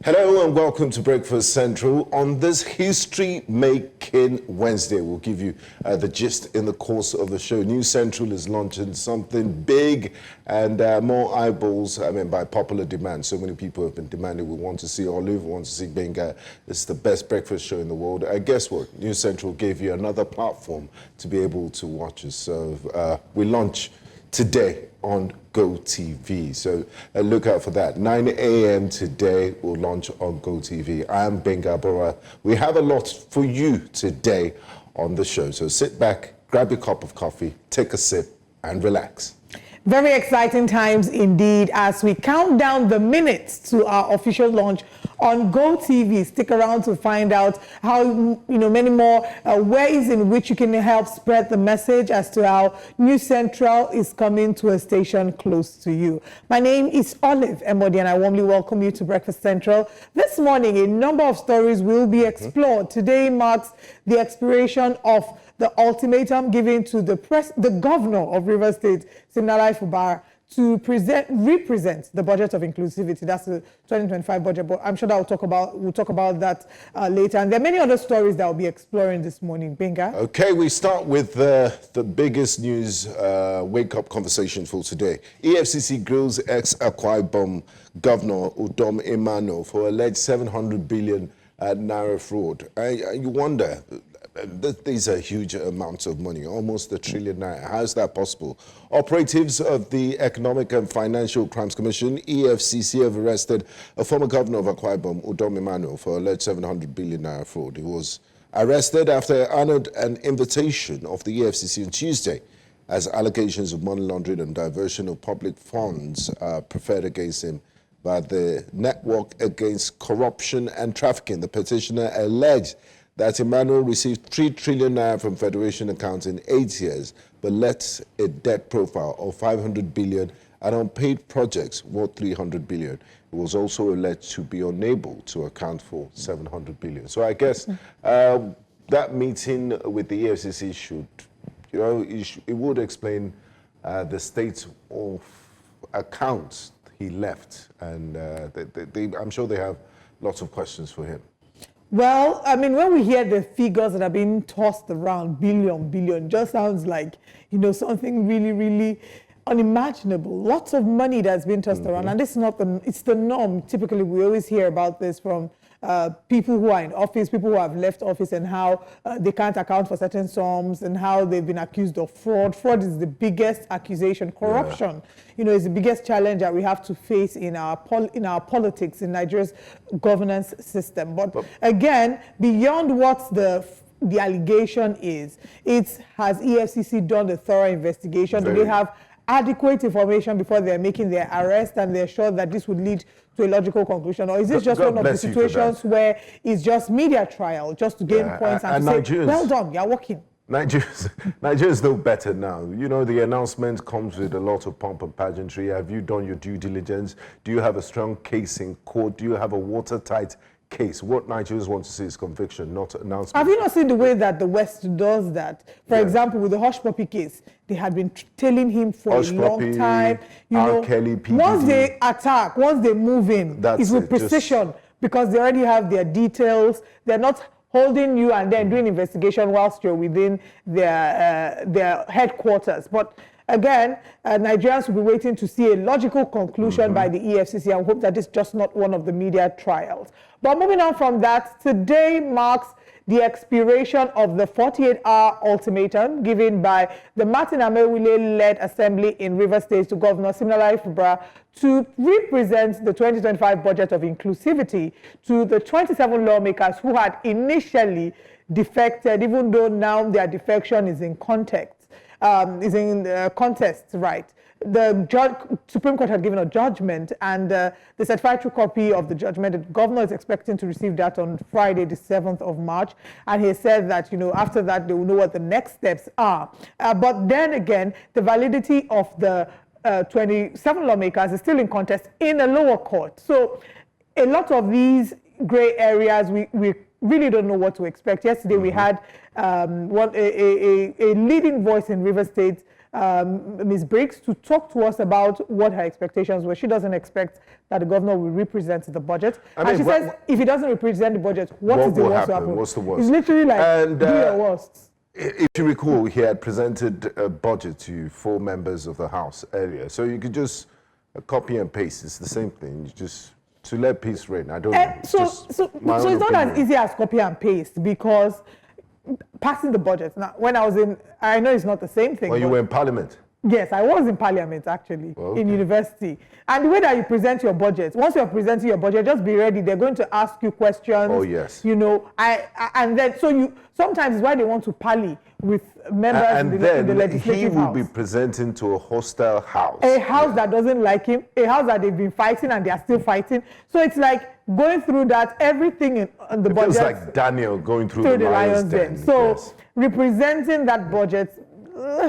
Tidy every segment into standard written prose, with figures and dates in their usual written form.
Hello and welcome to Breakfast Central. On this history-making Wednesday, we'll give you the gist in the course of the show. News Central is launching something big and more eyeballs, by popular demand. So many people have been demanding, we want to see Olive, we want to see Benga. This is the best breakfast show in the world. Guess what? News Central gave you another platform to be able to watch us. So we launch today on GoTV. So look out for that. 9 a.m. today, we'll launch on GoTV. I am Benga Bora. We have a lot for you today on the show. So sit back, grab your cup of coffee, take a sip, and relax. Very exciting times indeed as we count down the minutes to our official launch on GoTV. Stick around to find out how, many more ways in which you can help spread the message as to how News Central is coming to a station close to you. My name is Olive Emodi and I warmly welcome you to Breakfast Central. This morning, a number of stories will be explored. Today marks the expiration of the ultimatum given to the governor of Rivers State, Senator Natasha, to represent the budget of inclusivity. That's the 2025 budget, but I'm sure that we'll talk about that later. And there are many other stories that we'll be exploring this morning. Benga? Okay, we start with the biggest news wake-up conversation for today. EFCC grills ex-Akwa Ibom Governor Udom Emmanuel for alleged 700 billion naira fraud. You wonder, these are huge amounts of money, almost $1 trillion. How is that possible? Operatives of the Economic and Financial Crimes Commission, EFCC, have arrested a former governor of Akwa Ibom, Udom Emmanuel, for alleged 700 billion naira fraud. He was arrested after honored an invitation of the EFCC on Tuesday as allegations of money laundering and diversion of public funds preferred against him by the Network Against Corruption and Trafficking. The petitioner alleged that Emmanuel received 3 trillion naira from Federation accounts in 8 years, but left a debt profile of 500 billion and unpaid projects worth 300 billion. He was also alleged to be unable to account for 700 billion. So I guess that meeting with the EFCC should, it would explain the state of accounts he left, and I'm sure they have lots of questions for him. Well, when we hear the figures that are being tossed around, billion, just sounds like, something really, really unimaginable. Lots of money that's been tossed around, and this is not it's the norm. Typically, we always hear about this from people who are in office, people who have left office, and how they can't account for certain sums and how they've been accused of fraud. Fraud is the biggest accusation. Corruption, is the biggest challenge that we have to face in our politics, in Nigeria's governance system. But again, beyond what the allegation is, has EFCC done a thorough investigation? Do they have adequate information before they're making their arrest, and they're sure that this would lead to a logical conclusion? Or is this just one of the situations where it's just media trial, just to gain points and to say, well done, you're working? Nigerians know better now. The announcement comes with a lot of pomp and pageantry. Have you done your due diligence? Do you have a strong case in court? Do you have a watertight case? What Nigerians want to see is conviction, not announcement. Have you not seen the way that the West does that? For example, with the Hush Puppy case, they had been telling him for a long time. R. Kelly, PDD. Once they attack, once they move in, it's with precision, because they already have their details. They're not holding you and then doing investigation whilst you're within their headquarters. But again, Nigerians will be waiting to see a logical conclusion by the EFCC and hope that it's just not one of the media trials. But moving on from that, today marks the expiration of the 48-hour ultimatum given by the Martin Amewule-led Assembly in Rivers State to Governor Senator Natasha to represent the 2025 budget of inclusivity to the 27 lawmakers who had initially defected, even though now their defection is in contest, right? The Supreme Court had given a judgment, and the certified true copy of the judgment, the governor is expecting to receive that on Friday, the 7th of March. And he said that, after that, they will know what the next steps are. But then again, the validity of the 27 lawmakers is still in contest in a lower court. So a lot of these gray areas, we really don't know what to expect. Yesterday, we had a leading voice in Rivers State, Ms. Briggs to talk to us about what her expectations were. She doesn't expect that the governor will represent the budget. And she says if he doesn't represent the budget, what is the worst to happen? What's the worst? It's literally like, do your worst. If you recall, he had presented a budget to 4 members of the House earlier. So you could just copy and paste. It's the same thing. You just to let peace reign. I don't know. So it's not as easy as copy and paste, because passing the budget. Now, when I was I know it's not the same thing. Well, you were in Parliament. Yes, I was in Parliament, actually, in university. And the way that you present your budget, once you're presenting your budget, just be ready. They're going to ask you questions. Oh, yes. You know, and then, sometimes it's why they want to parley with members in the legislative house. He will be presenting to a hostile house. A house that doesn't like him, a house that they've been fighting and they are still fighting. So it's like going through that, everything on the budget. It's like Daniel going through the lion's den. So representing that budget,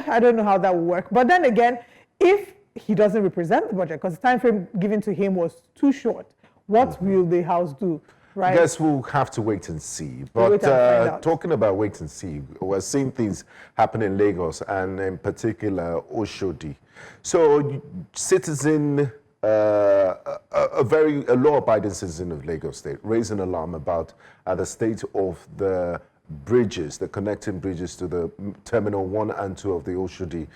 I don't know how that will work. But then again, if he doesn't represent the budget, because the time frame given to him was too short, what will the House do? Right? I guess we'll have to wait and see. But talking about wait and see, we're seeing things happen in Lagos and in particular Oshodi. So citizen, a law-abiding citizen of Lagos State raised an alarm about the state of the bridges, the connecting bridges to the Terminal 1 and 2 of the Oshodi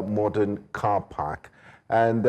modern car park. And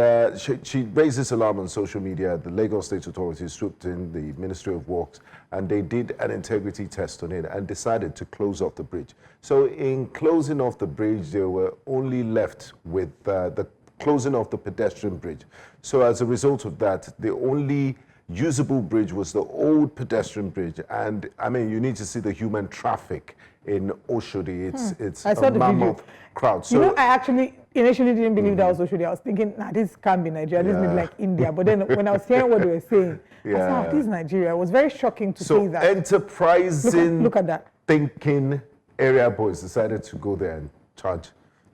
she raised this alarm on social media. The Lagos State authorities swooped in, the Ministry of Works, and they did an integrity test on it and decided to close off the bridge. So in closing off the bridge, they were only left with the closing off the pedestrian bridge. So as a result of that, the only usable bridge was the old pedestrian bridge. And I mean, you need to see the human traffic in Oshodi. It's a mammoth crowd. So, you know, I actually initially didn't believe that was Oshodi. I was thinking, nah, this can't be Nigeria. This may be like India. But then when I was hearing what they were saying, I said, oh, this is Nigeria. It was very shocking to see that. Enterprising, look at that. Thinking area boys decided to go there and charge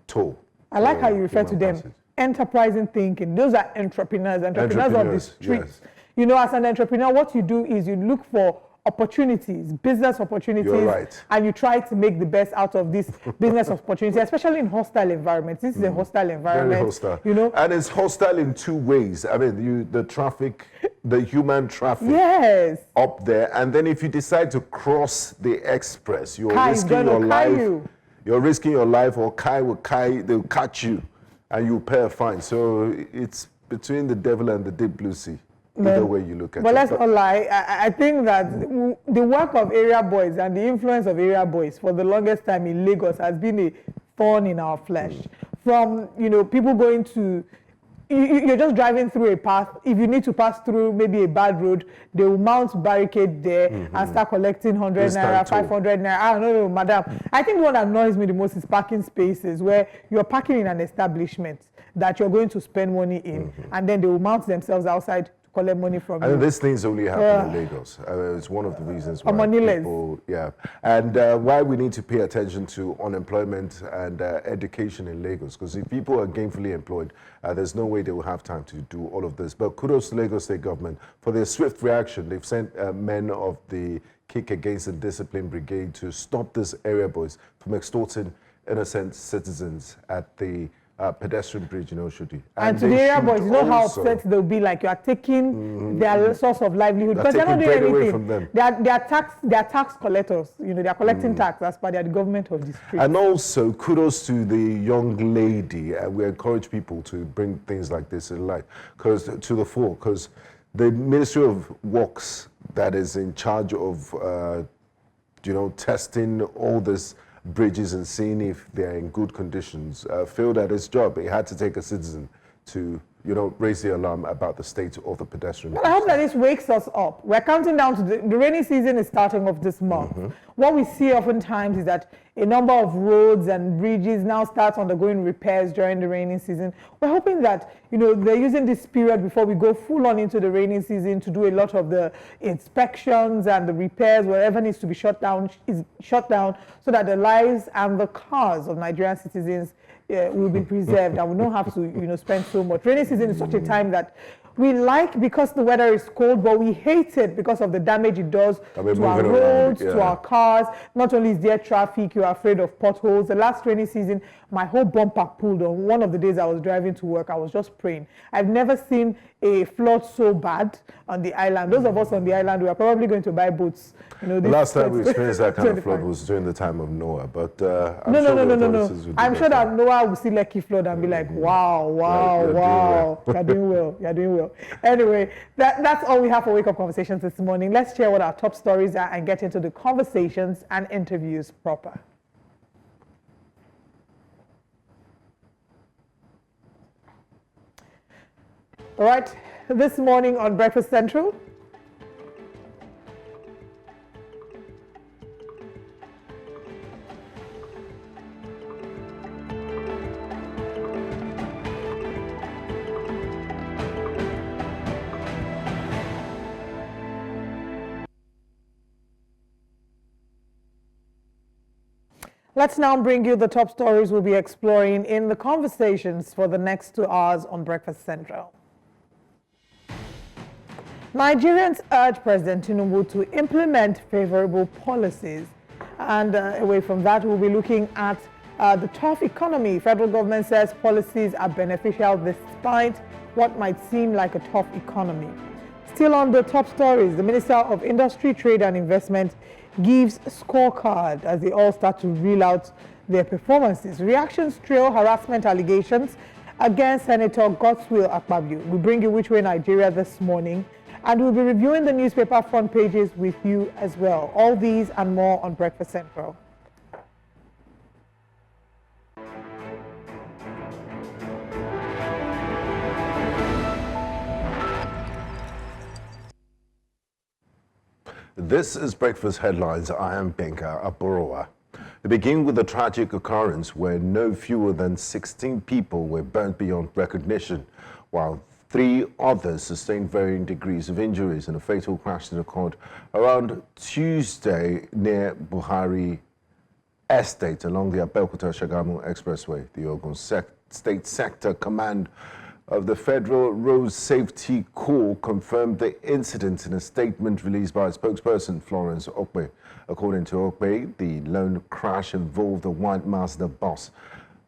toll. I like how you refer to them. Passage. Enterprising thinking. Those are entrepreneurs of the streets. Yes. You know, as an entrepreneur, what you do is you look for opportunities, business opportunities, and you try to make the best out of this business opportunity, especially in hostile environments. This is a hostile environment. Very hostile. You know? And it's hostile in 2 ways. I mean, the traffic, the human traffic up there. And then if you decide to cross the express, you're risking your life. You're risking your life, or they'll catch you and you pay a fine. So it's between the devil and the deep blue sea. Either way you look at it. But let's not lie, I think that the work of area boys and the influence of area boys for the longest time in Lagos has been a thorn in our flesh. From, you know, people going to, you're just driving through a path. If you need to pass through maybe a bad road, they will mount barricade there and start collecting 100 naira, 500 naira. I don't know, madam. I think what annoys me the most is parking spaces where you're parking in an establishment that you're going to spend money in, and then they will mount themselves outside, collect money from you. And these things only happen in Lagos. It's one of the reasons why people, and why we need to pay attention to unemployment and education in Lagos. Because if people are gainfully employed, there's no way they will have time to do all of this. But kudos to Lagos State government for their swift reaction. They've sent men of the Kick Against the Discipline Brigade to stop these area boys from extorting innocent citizens at the pedestrian bridge in Oshodi. And to the area boys, you know how upset they'll be, like you are taking their source of livelihood, because they're not doing anything. From them. They are tax collectors. You know, they are collecting tax as per the government of the street. And also, kudos to the young lady. We encourage people to bring things like this in light, to the fore, because the Ministry of Works that is in charge of, testing all this bridges and seeing if they're in good conditions, failed at its job. It had to take a citizen to, raise the alarm about the state of the pedestrian. Well, I hope that this wakes us up. We're counting down to the rainy season is starting off this month. What we see oftentimes is that a number of roads and bridges now start undergoing repairs during the rainy season. We're hoping that, they're using this period before we go full on into the rainy season to do a lot of the inspections and the repairs, wherever needs to be shut down is shut down, so that the lives and the cars of Nigerian citizens will be preserved and we don't have to, spend so much. Rainy season is such a time that we like because the weather is cold, but we hate it because of the damage it does to our moving roads, around, to our cars. Not only is there traffic, you're afraid of potholes. The last rainy season, my whole bumper pulled on. One of the days I was driving to work, I was just praying. I've never seen a flood so bad on the island. Those of us on the island, we are probably going to buy boats. You know, The last time we experienced that kind of flood was during the time of Noah, but I'm no. I'm sure that Noah will see Lucky flood and be like, wow, you're doing well. Anyway, that's all we have for Wake Up Conversations this morning. Let's share what our top stories are and get into the conversations and interviews proper. All right, this morning on Breakfast Central, let's now bring you the top stories we'll be exploring in the conversations for the next 2 hours on Breakfast Central. Nigerians urge President Tinubu to implement favorable policies. And away from that, we'll be looking at the tough economy. Federal government says policies are beneficial despite what might seem like a tough economy. Still on the top stories, the Minister of Industry, Trade and Investment gives scorecard as they all start to reel out their performances. Reactions trail harassment allegations against Senator Godswill Akpabio. We bring you Which Way Nigeria this morning, and we'll be reviewing the newspaper front pages with you as well. All these and more on Breakfast Central. This is Breakfast Headlines. I am Benka Aborowa. We begin with a tragic occurrence where no fewer than 16 people were burnt beyond recognition, while 3 others sustained varying degrees of injuries in a fatal crash that occurred around Tuesday near Buhari Estate along the Abeokuta-Shagamu Expressway. The Ogun State Sector Command of the Federal Road Safety Corps confirmed the incident in a statement released by spokesperson Florence Okpe. According to Okpe, the lone crash involved a white Mazda bus,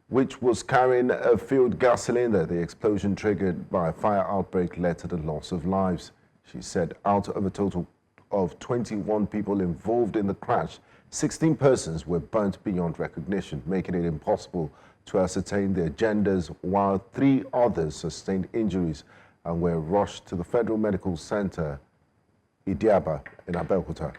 which was carrying a filled gas cylinder. The explosion triggered by a fire outbreak led to the loss of lives. She said out of a total of 21 people involved in the crash, 16 persons were burnt beyond recognition, making it impossible to ascertain their genders, while 3 others sustained injuries and were rushed to the Federal Medical Center, Idiaba, in Abeokuta.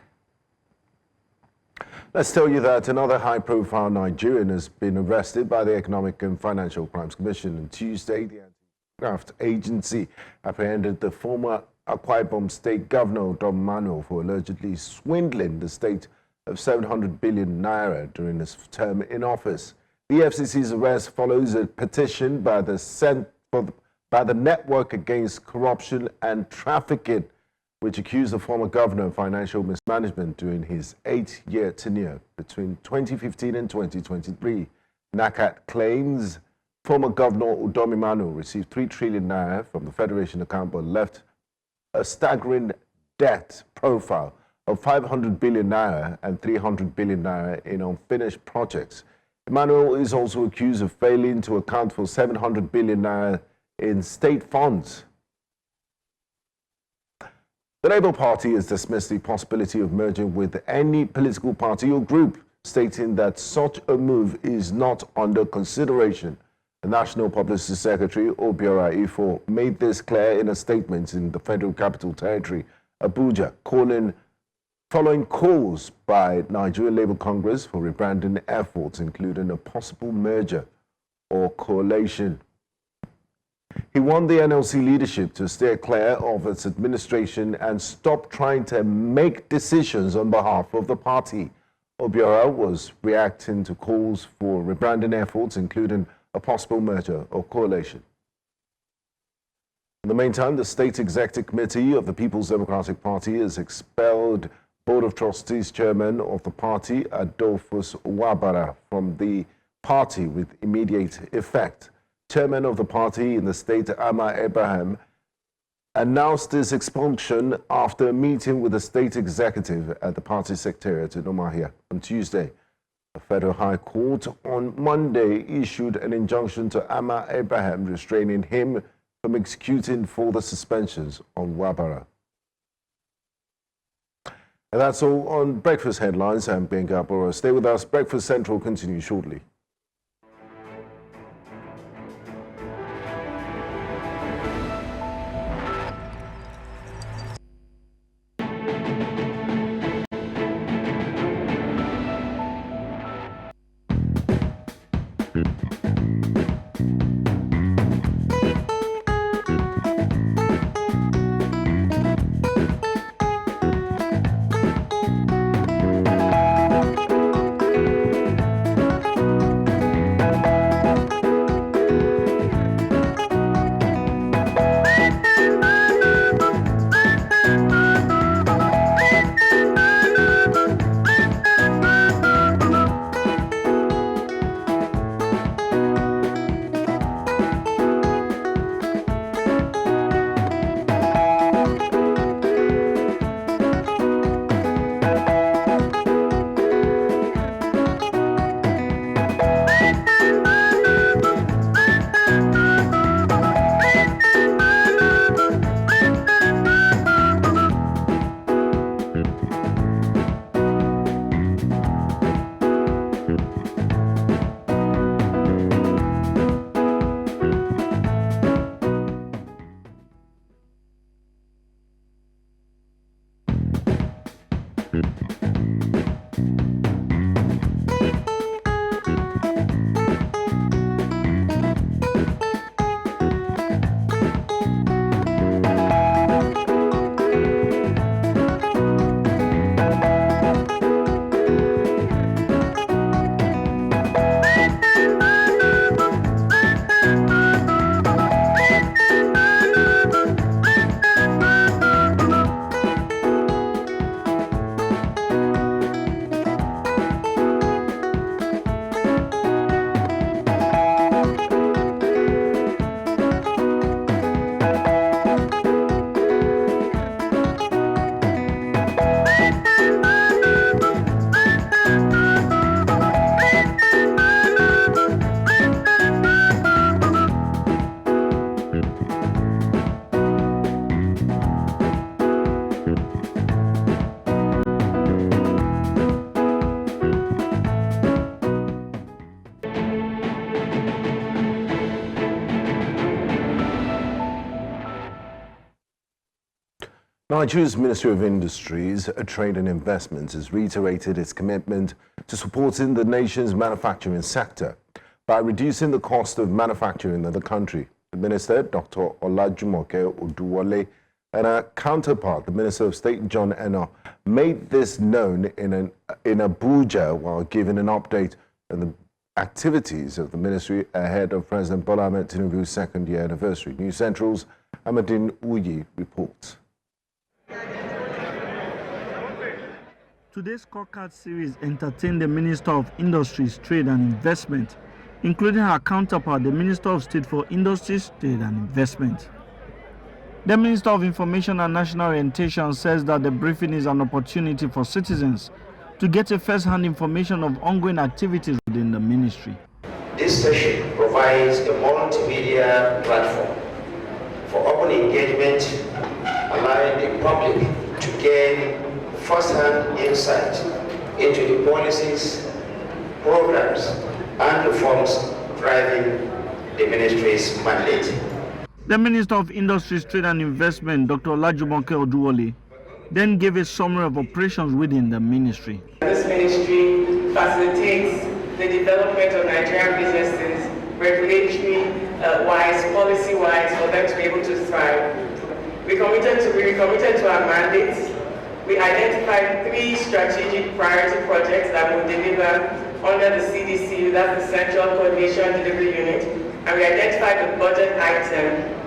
Let's tell you that another high-profile Nigerian has been arrested by the Economic and Financial Crimes Commission. On Tuesday, the anti-graft agency apprehended the former Akwa Ibom State Governor, Udom Emmanuel, for allegedly swindling the state of 700 billion naira during his term in office. The FCC's arrest follows a petition by the Network Against Corruption and Trafficking, which accused the former governor of financial mismanagement during his 8-year tenure between 2015 and 2023. NACAT claims former governor Udom Emmanuel received 3 trillion naira from the Federation account but left a staggering debt profile of 500 billion naira and 300 billion naira in unfinished projects. Emmanuel is also accused of failing to account for 700 billion naira in state funds. The Labour Party has dismissed the possibility of merging with any political party or group, stating that such a move is not under consideration. The National Publicity Secretary, Obiora Ifo, made this clear in a statement in the Federal Capital Territory, Abuja, following calls by Nigerian Labour Congress for rebranding efforts, including a possible merger or coalition. He warned the NLC leadership to steer clear of its administration and stop trying to make decisions on behalf of the party. Obiora was reacting to calls for rebranding efforts, including a possible merger or coalition. In the meantime, the State Executive Committee of the People's Democratic Party has expelled Board of Trustees Chairman of the party, Adolphus Wabara, from the party with immediate effect. Chairman of the party in the state, Ama Abraham, announced its expulsion after a meeting with the state executive at the party secretariat in Umuahia on Tuesday. The Federal High Court on Monday issued an injunction to Ama Abraham, restraining him from executing further suspensions on Wabara. And that's all on Breakfast Headlines. I'm Benga Bora. Stay with us. Breakfast Central continues shortly. Nigeria's Ministry of Industries, Trade and Investment has reiterated its commitment to supporting the nation's manufacturing sector by reducing the cost of manufacturing in the country. The Minister, Dr. Olajumoke Oduwole, and her counterpart, the Minister of State, John Eno, made this known in Abuja while giving an update on the activities of the ministry ahead of President Bola Ahmed Tinubu's second-year anniversary. News Central's Amadine Uyi reports. Today's scorecard series entertained the Minister of Industries, Trade and Investment, including her counterpart, the Minister of State for Industries, Trade and Investment. The Minister of Information and National Orientation says that the briefing is an opportunity for citizens to get a first-hand information of ongoing activities within the ministry. This session provides a multimedia platform for open engagement, allowing the public to gain first-hand insight into the policies, programs, and reforms driving the ministry's mandate. The Minister of Industries, Trade and Investment, Dr. Olajumoke Oduwole, then gave a summary of operations within the ministry. This ministry facilitates the development of Nigerian businesses, regulatory-wise, policy-wise, for them to be able to thrive. We recommitted to our mandates. We identified 3 strategic priority projects that will deliver under the CDC, that's the Central Coordination Delivery Unit, and we identified the budget item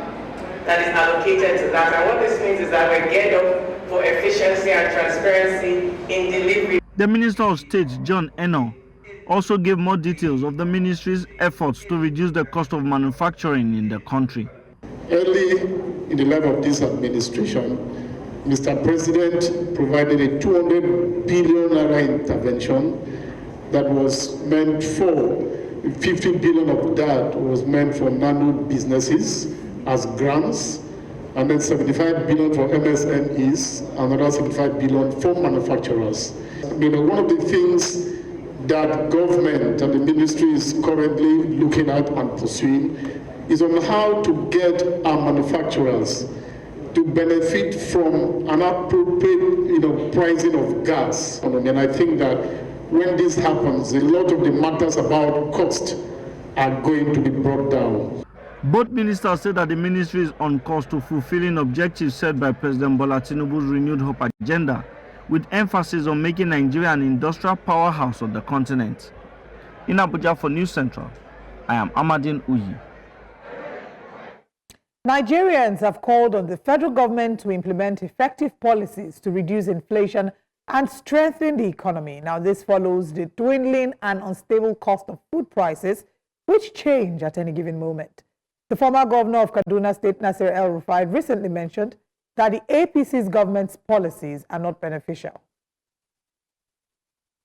that is allocated to that. And what this means is that we're geared up for efficiency and transparency in delivery. The Minister of State, John Eno, also gave more details of the ministry's efforts to reduce the cost of manufacturing in the country. Early in the life of this administration, Mr. President provided a 200 billion naira intervention that was meant for 50 billion of that was meant for nano businesses as grants, and then 75 billion for MSMEs, another 75 billion for manufacturers. One of the things that government and the ministry is currently looking at and pursuing is on how to get our manufacturers to benefit from an appropriate, pricing of gas. And I think that when this happens, a lot of the matters about cost are going to be brought down. Both ministers said that the ministry is on course to fulfilling objectives set by President Bola Tinubu's renewed hope agenda, with emphasis on making Nigeria an industrial powerhouse of the continent. In Abuja for News Central, I am Amadine Uyi. Nigerians have called on the federal government to implement effective policies to reduce inflation and strengthen the economy. Now, this follows the dwindling and unstable cost of food prices, which change at any given moment. The former governor of Kaduna State, Nasir El-Rufai, recently mentioned that the APC's government's policies are not beneficial.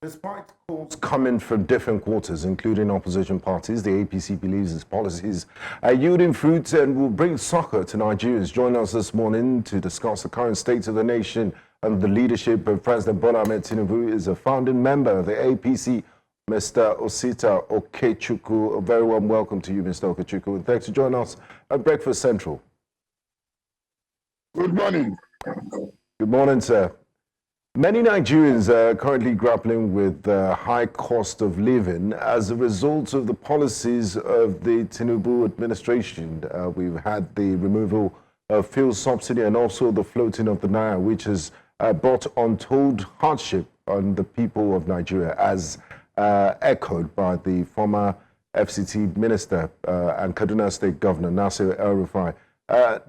Despite calls coming from different quarters, including opposition parties, the APC believes its policies are yielding fruit and will bring succor to Nigerians. Join us this morning to discuss the current state of the nation and the leadership of President Bola Ahmed Tinubu is a founding member of the APC, Mr. Osita Okechukwu. A very warm welcome to you, Mr. Okechukwu, and thanks for joining us at Breakfast Central. Good morning. Good morning, sir. Many Nigerians are currently grappling with the high cost of living as a result of the policies of the Tinubu administration. We've had the removal of fuel subsidy and also the floating of the naira, which has brought untold hardship on the people of Nigeria, as echoed by the former FCT minister and Kaduna State Governor Nasir El-Rufai.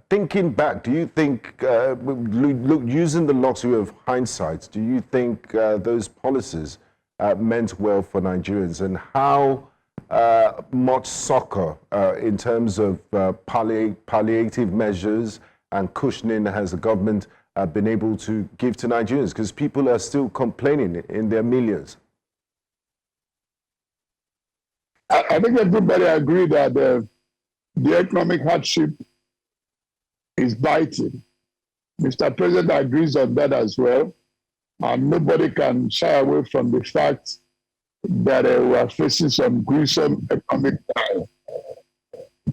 Thinking back, do you think, using the luxury of hindsight, do you think those policies meant well for Nigerians? And how much succor in terms of palliative measures and cushioning has the government been able to give to Nigerians? Because people are still complaining in their millions. I think everybody agree that the economic hardship is biting. Mr. President agrees on that as well. And nobody can shy away from the fact that we are facing some gruesome economic time.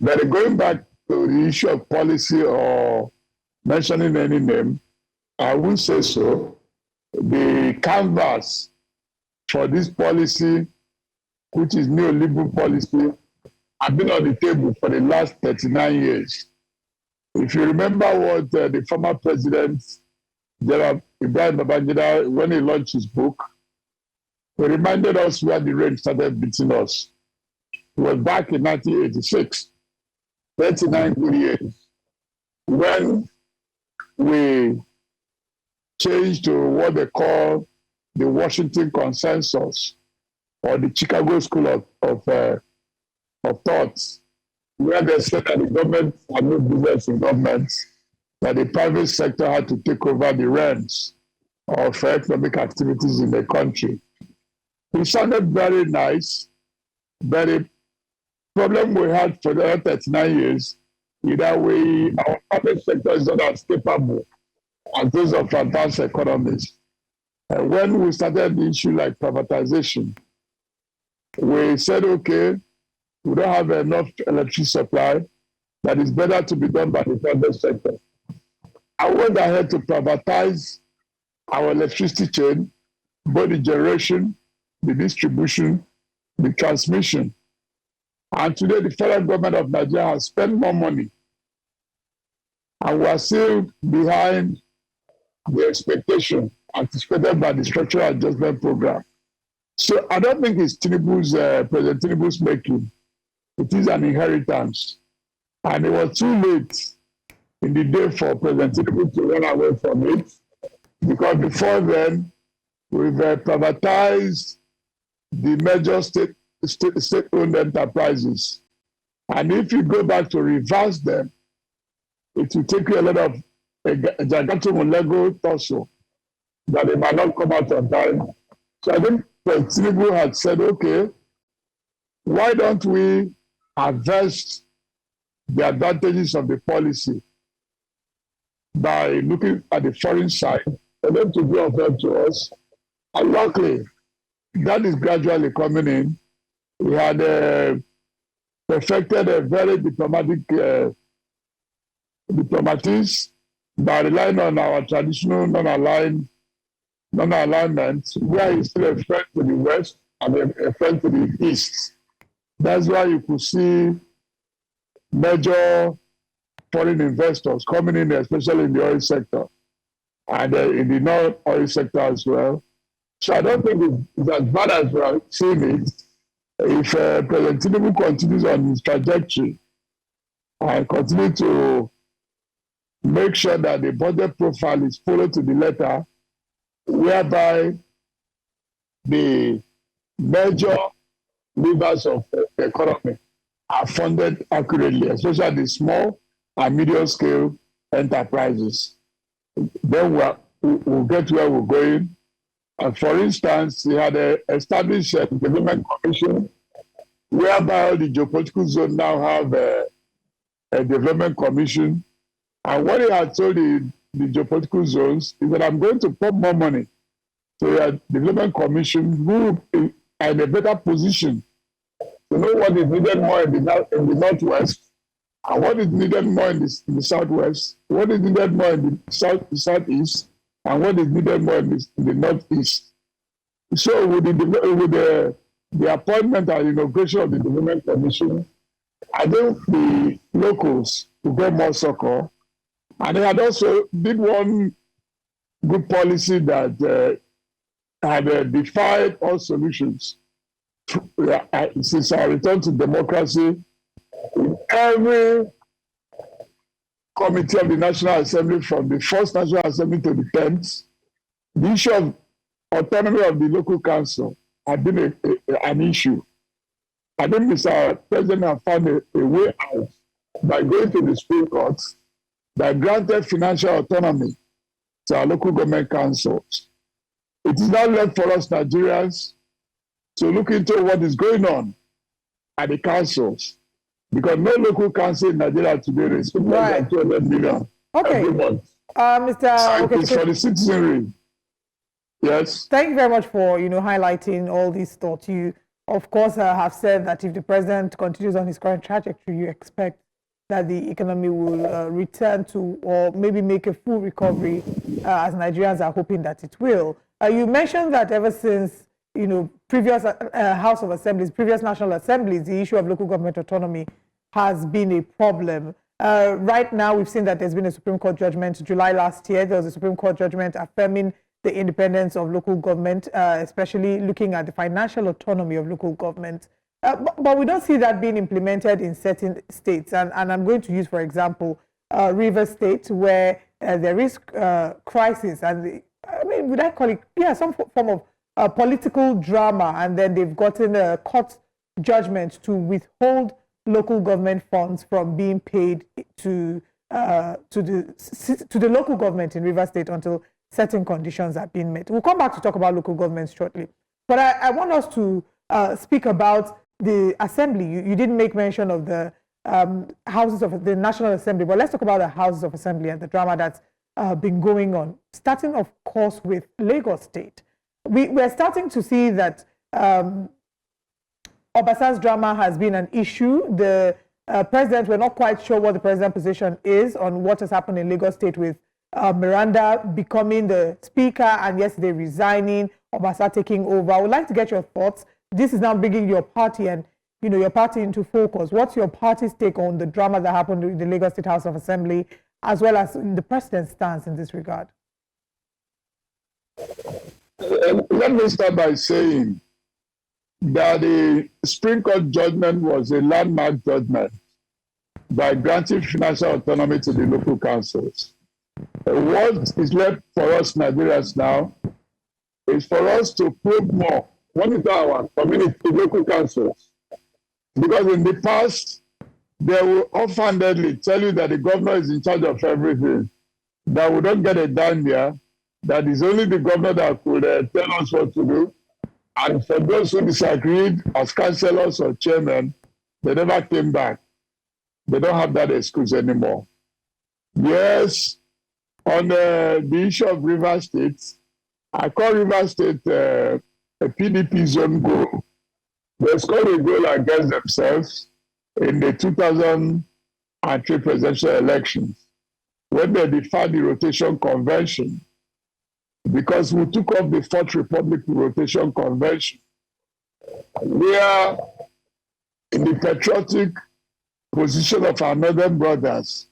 But going back to the issue of policy or mentioning any name, I will say so. The canvas for this policy, which is neoliberal policy, have been on the table for the last 39 years. If you remember what the former president, General Ibrahim Babangida, when he launched his book, he reminded us where the rain started beating us. It was back in 1986, 39 good years, when we changed to what they call the Washington Consensus, or the Chicago School of Thoughts, where they said that the government had no business in government, that the private sector had to take over the reins of economic activities in the country. It sounded very nice, but the problem we had for the last 39 years is that our private sector is not as capable as those of advanced economies. And when we started the issue like privatization, we said, okay, we don't have enough electricity supply, that is better to be done by the private sector. I went ahead to privatize our electricity chain, both the generation, the distribution, the transmission. And today the federal government of Nigeria has spent more money, and we are still behind the expectation anticipated by the structural adjustment program. So I don't think it's President Tinubu's making. It is an inheritance. And it was too late in the day for President Tinubu to run away from it, because before then, we've privatized the major state-owned enterprises. And if you go back to reverse them, it will take you a lot of Lego torso that they might not come out on time. So I think Tinubu had said, okay, why don't we harvest the advantages of the policy by looking at the foreign side for them to be of help to us? And luckily, that is gradually coming in. We had perfected a very diplomatic diplomatics by relying on our traditional non-alignment, where he's still a friend to the West and a friend to the East. That's why you could see major foreign investors coming in, especially in the oil sector and in the non-oil sector as well. So I don't think it's as bad as we are seeing it. If President Tinubu continues on his trajectory and continue to make sure that the budget profile is followed to the letter, whereby the major levers of the economy are funded accurately, especially the small and medium scale enterprises, then we'll get where we're going. And for instance, we had established a development commission whereby all the geopolitical zones now have a development commission. And what he had told the geopolitical zones is that I'm going to put more money to a development commission who are in a better position to know what is needed more in the Northwest and what is needed more in the Southwest, what is needed more in the Southeast, and what is needed more in the Northeast. So with the appointment and inauguration of the Development Commission, I think the locals will get more succor. And they had also did one good policy that had defied all solutions. Since our return to democracy, in every committee of the National Assembly, from the first National Assembly to the 10th, the issue of autonomy of the local council had been an issue. I think Mr. President has found a way out by going to the Supreme Court that granted financial autonomy to our local government councils. It is now left for us Nigerians to look into what is going on at the councils, because no local council in Nigeria today receives more than 200 million every month. Mr. So for the citizenry. Yes. Thank you very much for highlighting all these thoughts. You, of course, have said that if the president continues on his current trajectory, you expect that the economy will return to, or maybe make a full recovery, as Nigerians are hoping that it will. You mentioned that ever since previous House of Assemblies, previous National Assemblies, the issue of local government autonomy has been a problem. Right now, we've seen that there's been a Supreme Court judgment. July last year, there was a Supreme Court judgment affirming the independence of local government, especially looking at the financial autonomy of local government. But we don't see that being implemented in certain states. And I'm going to use, for example, Rivers State, where there is crisis. And would I call it, some form of political drama. And then they've gotten a court judgment to withhold local government funds from being paid to the local government in Rivers State until certain conditions are being met. We'll come back to talk about local governments shortly. But I want us to speak about the assembly. You didn't make mention of the houses of the National Assembly, but let's talk about the houses of assembly and the drama that's been going on, starting, of course, with Lagos State. We're starting to see that Obasa's drama has been an issue. The president, we're not quite sure what the president's position is on what has happened in Lagos State with Miranda becoming the speaker and yesterday resigning, Obasa taking over. I would like to get your thoughts. This is now bringing your party and your party into focus. What's your party's take on the drama that happened in the Lagos State House of Assembly, as well as the president's stance in this regard? Let me start by saying that the Supreme Court judgment was a landmark judgment by granting financial autonomy to the local councils. What is left for us Nigerians now is for us to probe more, monitor our community local councils. Because in the past, they will offhandedly tell you that the governor is in charge of everything, that we don't get a dime there, that it's only the governor that could tell us what to do. And for those who disagreed as councillors or chairmen, they never came back. They don't have that excuse anymore. Yes, on the issue of River State, I call River State a PDP zone goal. They scored a goal against themselves in the 2003 presidential elections when they defied the rotation convention, because we took up the Fourth Republic rotation convention. We are in the patriotic position of our northern brothers,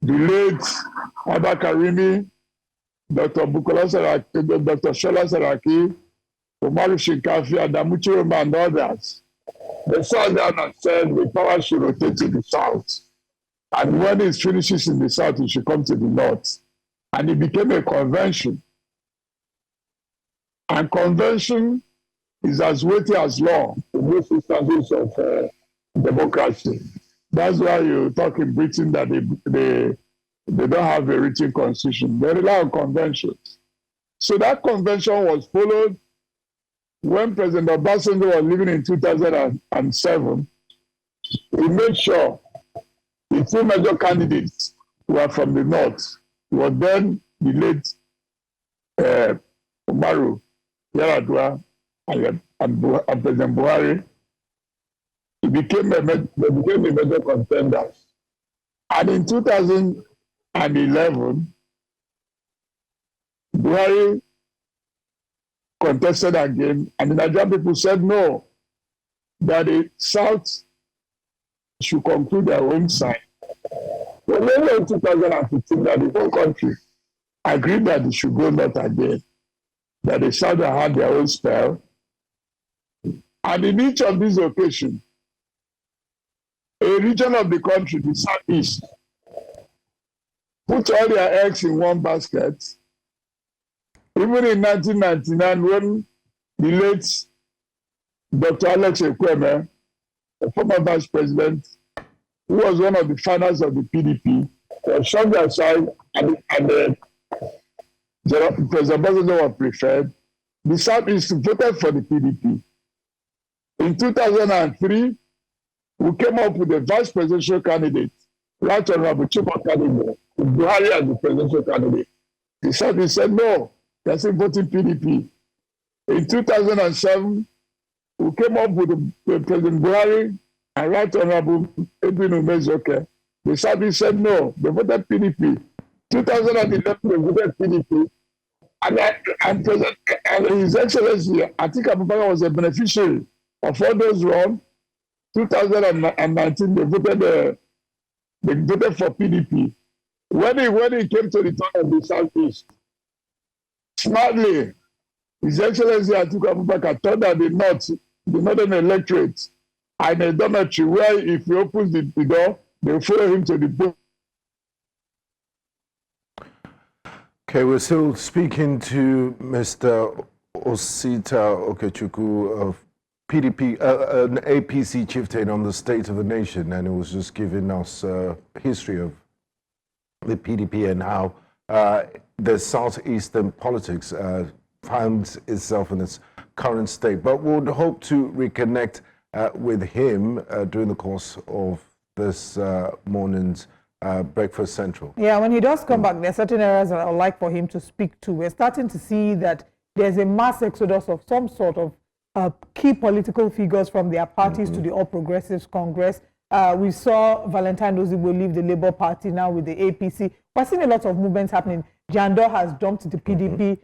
the late Abba Karimi, Dr. Bukola Saraki, Dr. Shola Saraki, Umaru Shinkafi, Adamu Chiroma, and others. They sat down and said the power should rotate to the south. And when it finishes in the south, it should come to the north. And it became a convention. And convention is as weighty as law in most instances of democracy. That's why you talk in Britain that they don't have a written constitution. They rely on conventions. So that convention was followed when President Obasanjo was living in 2007. He made sure the two major candidates were from the north. He was then the late Umaru Yar'Adua and President Buhari. They became the major contenders. And in 2011, Buhari contested again, and the Nigerian people said no, that the South should conclude their own side. But then in 2015, that the whole country agreed that it should go north again, that the South had their own spell. And in each of these occasions, a region of the country, the Southeast, put all their eggs in one basket. Even in 1999, when the late Dr. Alex Ekweme, the former vice president, who was one of the founders of the PDP, was shoved aside and President Obasanjo was preferred, the Southeast voted for the PDP. In 2003, we came up with a vice presidential candidate, Right Honorable Chuma Kaduna, Buhari as the presidential candidate. The Southeast said no. They're still voting PDP. In 2007, we came up with President Buhari and Right Honorable Edwin Umezoke. The Southeast said no. They voted PDP. 2011, they voted PDP. And His Excellency, I think Abubakar was a beneficiary of all those wrong. 2019, they voted for PDP. When it came to the turn of the Southeast, smartly, His Excellency Atiku Abubakar thought that the northern electorate are in a dormitory where if he opens the door, they'll follow him to the boat. Okay, we're still speaking to Mr. Osita Okechukwu of PDP, an APC chieftain on the state of the nation, and it was just giving us a history of the PDP and how the southeastern politics finds itself in its current state. But we would hope to reconnect with him during the course of this morning's Breakfast Central. Yeah, when he does come back, there are certain areas that I would like for him to speak to. We're starting to see that there's a mass exodus of some sort of key political figures from their parties to the All Progressives Congress. We saw Valentine Ozigbo leave the Labour Party now with the APC. We're seeing a lot of movements happening. Jandor has jumped the PDP.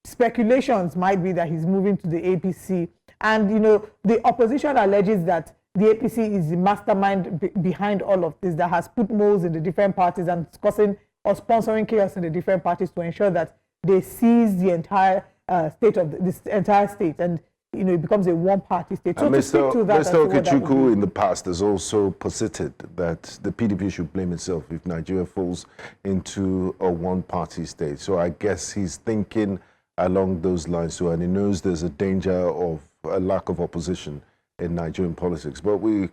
Speculations might be that he's moving to the APC. And, you know, the opposition alleges that the APC is the mastermind behind all of this, that has put moles in the different parties and causing or sponsoring chaos in the different parties to ensure that they seize the entire state of this entire state, and you know it becomes a one-party state. So to speak to that, Mr. Okechukwu in the past has also posited that the PDP should blame itself if Nigeria falls into a one-party state. So I guess he's thinking along those lines too, and he knows there's a danger of a lack of opposition in Nigerian politics. But we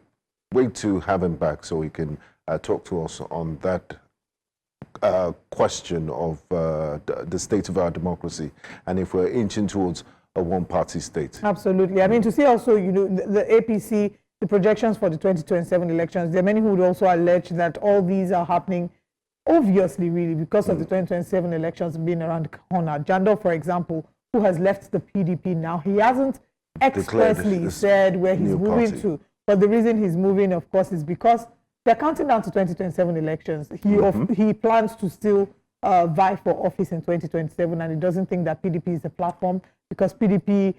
wait to have him back so he can talk to us on that question of the state of our democracy and if we're inching towards a one-party state. Absolutely. I mean, to see also, the APC, the projections for the 2027 elections, there are many who would also allege that all these are happening obviously, really, because of the 2027 elections being around the corner. Jandor, for example, who has left the PDP now, he hasn't expressly said where he's moving to. But the reason he's moving, of course, is because they're counting down to 2027 elections. He plans to still vie for office in 2027, and he doesn't think that PDP is the platform because PDP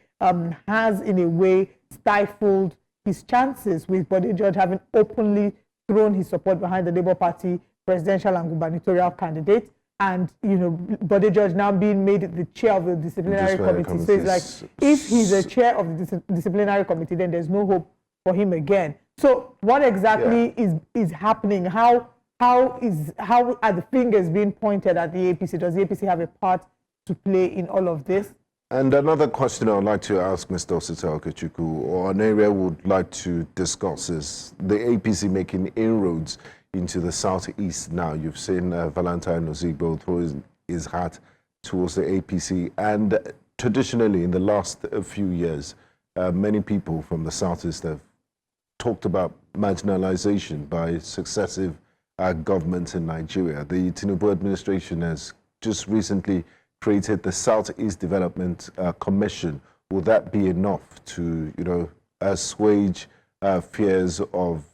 has, in a way, stifled his chances with Bode George having openly thrown his support behind the Labour Party presidential and gubernatorial candidate, and Bode George now being made the chair of the disciplinary committee. So it's like, if he's the chair of the disciplinary committee, then there's no hope for him again. So what exactly is happening? How are the fingers being pointed at the APC? Does the APC have a part to play in all of this? And another question I would like to ask Mr. Osita Okechukwu, or an area we would like to discuss, is the APC making inroads into the southeast now. You've seen Valentine Ozigbo throw his hat towards the APC, and traditionally in the last few years, many people from the southeast have talked about marginalization by successive governments in Nigeria. The Tinubu administration has just recently created the Southeast Development Commission. Will that be enough to, assuage fears of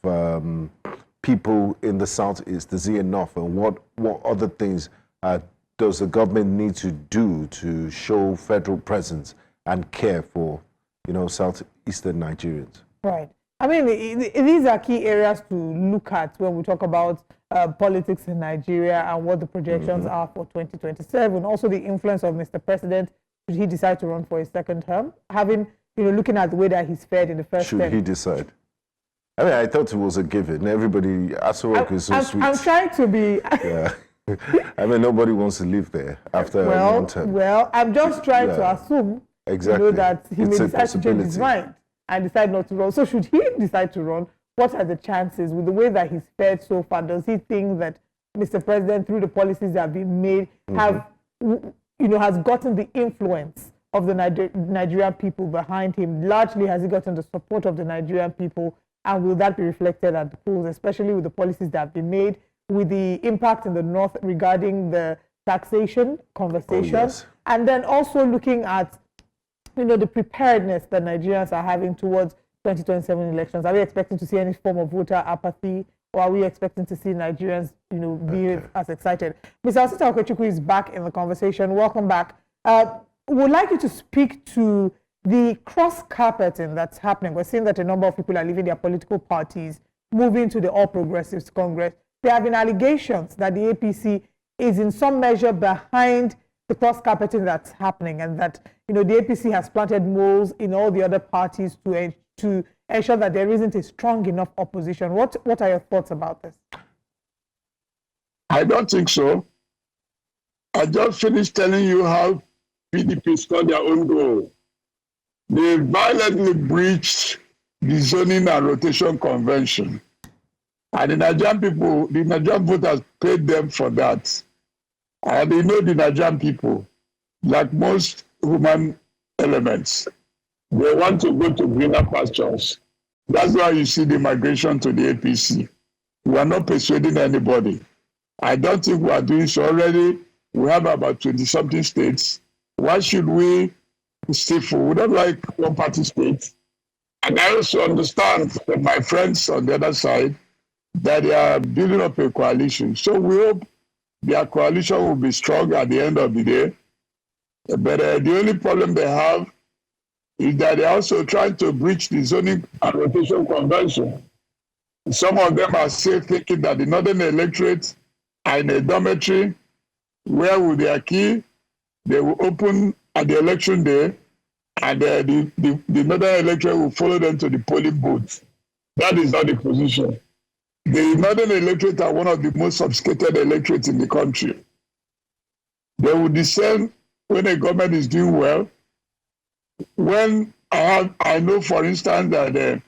people in the Southeast? Is it enough? And what other things does the government need to do to show federal presence and care for, Southeastern Nigerians? Right. I mean, these are key areas to look at when we talk about politics in Nigeria and what the projections are for 2027. Also, the influence of Mr. President, should he decide to run for a second term, having, looking at the way that he's fared in the first term. Should he decide? I mean, I thought it was a given. Everybody, Aso is so sweet. I'm trying to be... Yeah. I mean, nobody wants to live there after one term. Well, I'm just trying to assume, that he may decide to change his mind and decide not to run. So should he decide to run, what are the chances with the way that he's fared so far? Does he think that Mr. President, through the policies that have been made, has gotten the influence of the Nigerian people behind him? Largely, has he gotten the support of the Nigerian people? And will that be reflected at the polls, especially with the policies that have been made, with the impact in the North regarding the taxation conversation? And then also looking at the preparedness that Nigerians are having towards 2027 elections. Are we expecting to see any form of voter apathy, or are we expecting to see Nigerians, be as excited? Mr. Osita Okechukwu is back in the conversation. Welcome back. Would like you to speak to the cross-carpeting that's happening. We're seeing that a number of people are leaving their political parties, moving to the All Progressives Congress. There have been allegations that the APC is in some measure behind the cross-carpeting that's happening, and that the APC has planted moles in all the other parties to ensure that there isn't a strong enough opposition. What are your thoughts about this? I don't think so. I just finished telling you how PDP scored their own goal. They violently breached the zoning and rotation convention. And the Nigerian voters paid them for that. And they know the Nigerian people, like most human elements, they want to go to greener pastures. That's why you see the migration to the APC. We are not persuading anybody. I don't think we are doing so already. We have about 20-something states. Why should we stifle? We don't like one-party states. And I also understand from my friends on the other side that they are building up a coalition. So we hope their coalition will be strong at the end of the day. But the only problem they have is that they're also trying to breach the zoning and rotation convention. Some of them are still thinking that the northern electorate are in a dormitory where with their key, they will open at the election day, and the northern electorate will follow them to the polling booth. That is not the position. The northern electorate are one of the most sophisticated electorates in the country. They will discern when a government is doing well. When I know, for instance, that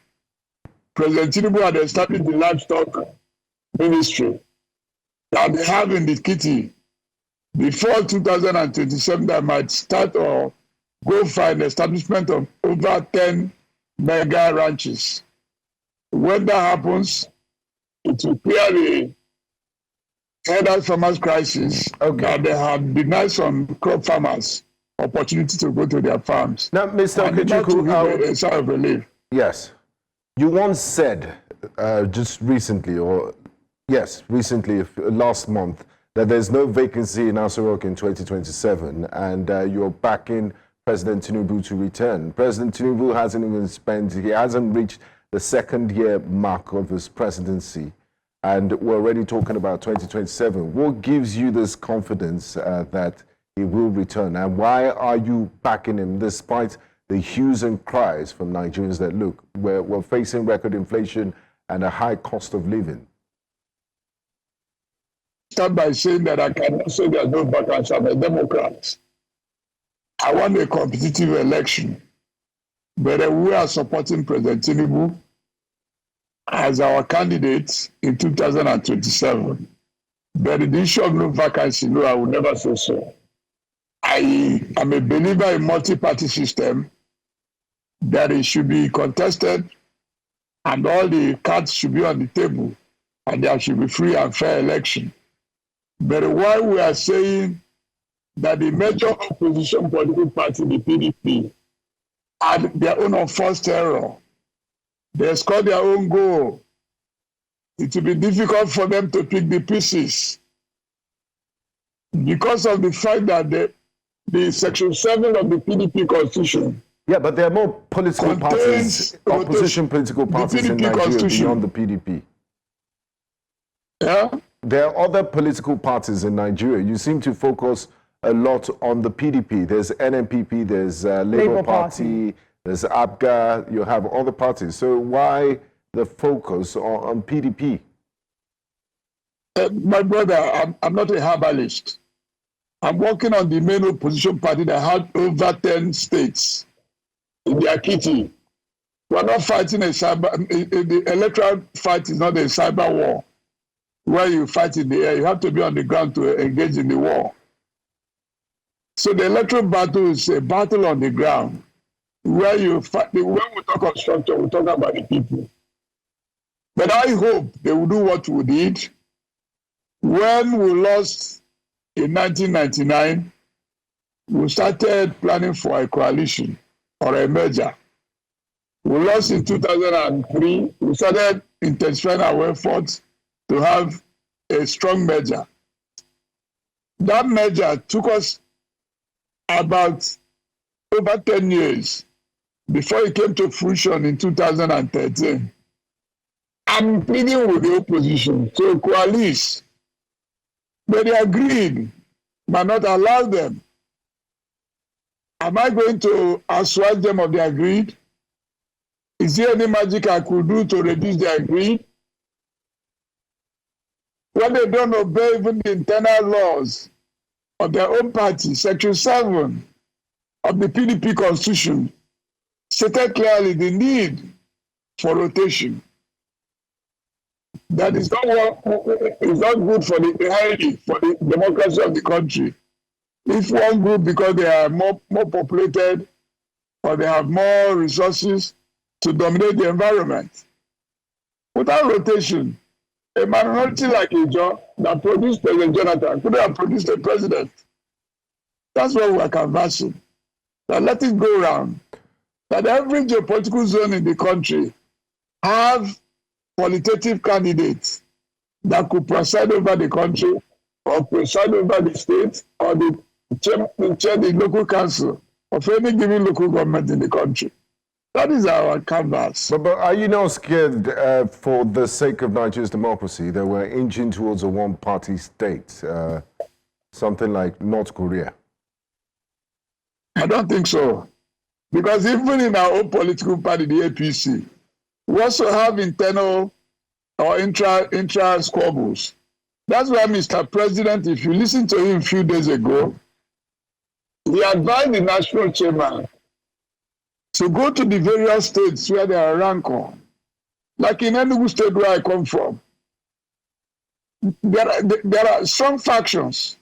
President Tinubu had established the livestock ministry that they have in the kitty before 2027 that might start or go for an establishment of over 10 mega ranches. When that happens, it will clear the head farmers crisis that they have denied some crop farmers opportunity to go to their farms. Now, Mr. Okechukwu, a sign of relief. Yes. You once said just recently, last month, that there's no vacancy in Nasir in 2027, and you're backing President Tinubu to return. President Tinubu he hasn't reached the second-year mark of his presidency, and we're already talking about 2027. What gives you this confidence that he will return, and why are you backing him despite the hues and cries from Nigerians that, look, we're facing record inflation and a high cost of living? Start by saying that I cannot say there's no vacancy. I'm a Democrat. I want a competitive election, but we are supporting President Tinubu as our candidate in 2027. But the issue of no vacancy, no, I will never say so. I am a believer in multi-party system, that it should be contested and all the cards should be on the table and there should be free and fair election. But why we are saying that the major opposition political party, the PDP, had their own unforced error. They scored their own goal. It will be difficult for them to pick the pieces because of the fact that the Section 7 of the PDP Constitution. Yeah, but there are more political parties, opposition political parties in Nigeria beyond the PDP. Yeah? There are other political parties in Nigeria. You seem to focus a lot on the PDP. There's NNPP, there's Labour Party, there's APGA, you have other parties. So why the focus on PDP? My brother, I'm not a herbalist. I'm working on the main opposition party that had over 10 states in their kitty. We're not fighting the electoral fight is not a cyber war where you fight in the air. You have to be on the ground to engage in the war. So the electoral battle is a battle on the ground where you fight. When we talk of structure, we talk about the people. But I hope they will do what we did when we lost in 1999. We started planning for a coalition or a merger. We lost in 2003. We started intensifying our efforts to have a strong merger. That merger took us about over 10 years before it came to fruition in 2013. I'm pleading with the opposition to coalesce, but they agreed, but not allow them. Am I going to assuage them of their greed? Is there any magic I could do to reduce their greed? When they don't obey even the internal laws of their own party, Section 7 of the PDP Constitution stated clearly the need for rotation. That is not good for the democracy of the country. If one group, because they are more populated or they have more resources to dominate the environment, without rotation, a minority like Ijo that produced President Jonathan could have produced a president. That's what we are canvassing. That let it go around. That every geopolitical zone in the country have qualitative candidates that could preside over the country or preside over the state or chair the local council of any given local government in the country. That is our canvas. But are you not scared for the sake of Nigeria's democracy that we're inching towards a one-party state, something like North Korea? I don't think so. Because even in our own political party, the APC, we also have internal or intra squabbles. That's why Mr. President, if you listen to him a few days ago, he advised the national chairman to go to the various states where there are rancor Like in Enugu State where I come from, there are some factions.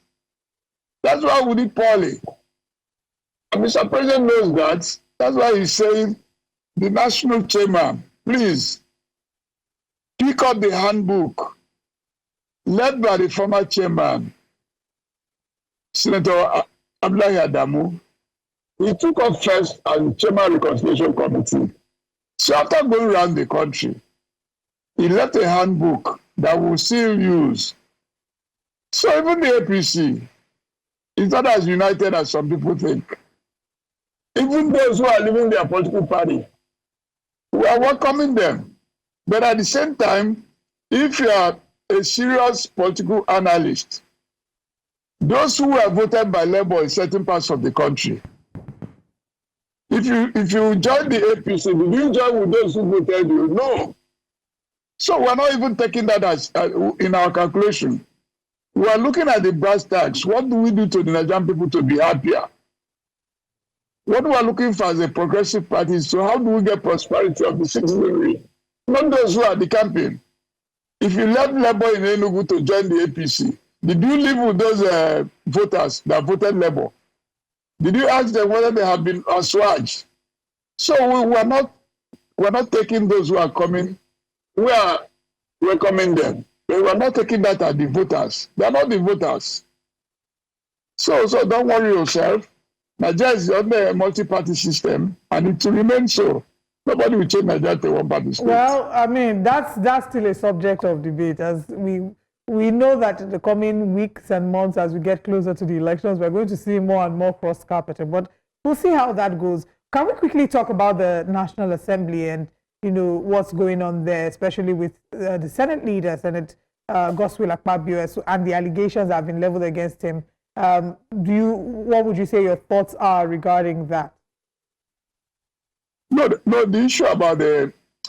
That's why we need Paulie. And Mr. President knows that. That's why he's saying, the national chairman, please pick up the handbook led by the former chairman, Senator Abdullahi Adamu. He took up first as chairman reconciliation committee. So after going around the country, he left a handbook that will still use. So even the APC is not as united as some people think. Even those who are leaving their political party, we are welcoming them. But at the same time, if you are a serious political analyst, those who were voted by Labour in certain parts of the country, if you join the APC, did you join with those who voted you? No. So we're not even taking that as in our calculation. We are looking at the brass tacks. What do we do to the Nigerian people to be happier? What we are looking for as a progressive party is, so how do we get prosperity of the citizenry? Not those who are the campaign. If you left Labour in Enugu to join the APC, did you live with those voters that voted Labour? Did you ask them whether they have been assuaged? So we're not taking those who are coming. We are welcoming them. But we're not taking that as the voters. They're not the voters. So don't worry yourself. Nigeria is under a multi-party system, and it will remain so. Nobody will change Nigeria to one-party state. Well, I mean, that's still a subject of debate, as we know that in the coming weeks and months, as we get closer to the elections, we're going to see more and more cross-carpeting. But we'll see how that goes. Can we quickly talk about the National Assembly and what's going on there, especially with the Senate leader, Senator Godswill Akpabio, and the allegations that have been leveled against him? What would you say your thoughts are regarding that? No, the issue about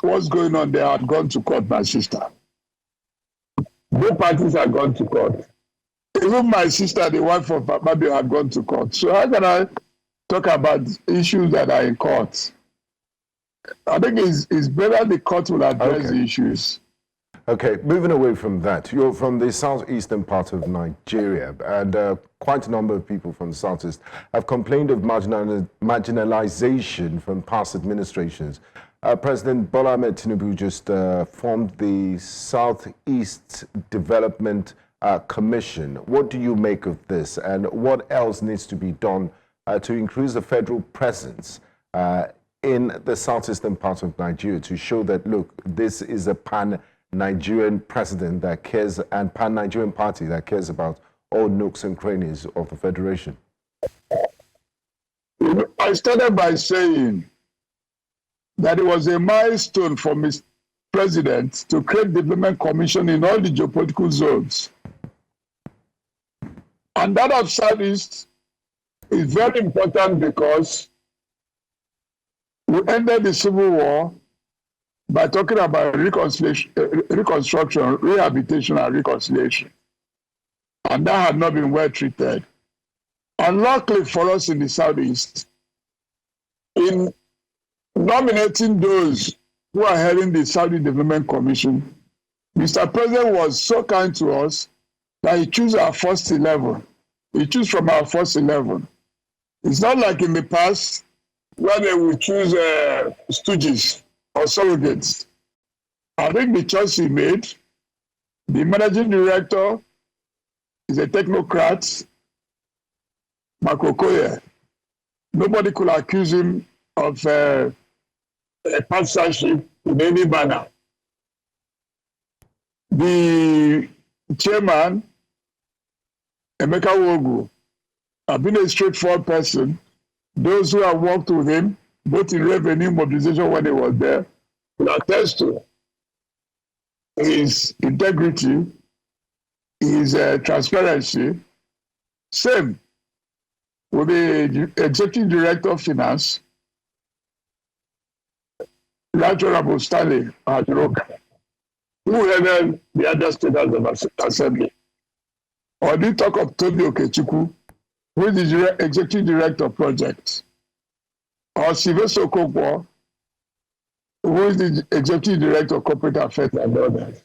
what's going on there had gone to court, my sister. Both parties had gone to court. Even my sister, the wife of Akpabio, had gone to court. So how can I talk about issues that are in court? I think it's better the court will address the issues. Okay, moving away from that, you're from the southeastern part of Nigeria, and quite a number of people from the southeast have complained of marginalization from past administrations. President Bola Ahmed Tinubu just formed the Southeast Development Commission. What do you make of this, and what else needs to be done to increase the federal presence in the southeastern part of Nigeria to show that, look, this is a pan-Nigerian president that cares, and pan-Nigerian party that cares about all nooks and crannies of the federation? I started by saying that it was a milestone for Mr. President to create development commission in all the geopolitical zones. And that of Southeast is very important because we ended the Civil War by talking about reconstruction, rehabilitation, and reconciliation. And that had not been well treated. Unluckily for us in the Southeast, in nominating those who are heading the Saudi Development Commission, Mr. President was so kind to us that he chose our first 11. He chose from our first 11. It's not like in the past where they would choose stooges or surrogates. I think the choice he made, the managing director is a technocrat, Makokoye. Nobody could accuse him of a partisanship in any manner. The chairman, Emeka Wogu, has been a straightforward person. Those who have worked with him, both in revenue mobilization when he was there, will attest to his integrity, his transparency. Same with the executive director of finance, Right Honorable Stanley Ajiroka, who headed the other state of assembly. Or the talk of Toby Okechukwu, who is the executive director of projects. Or Sylvester Okokwo, who is the Executive Director of Corporate Affairs and others.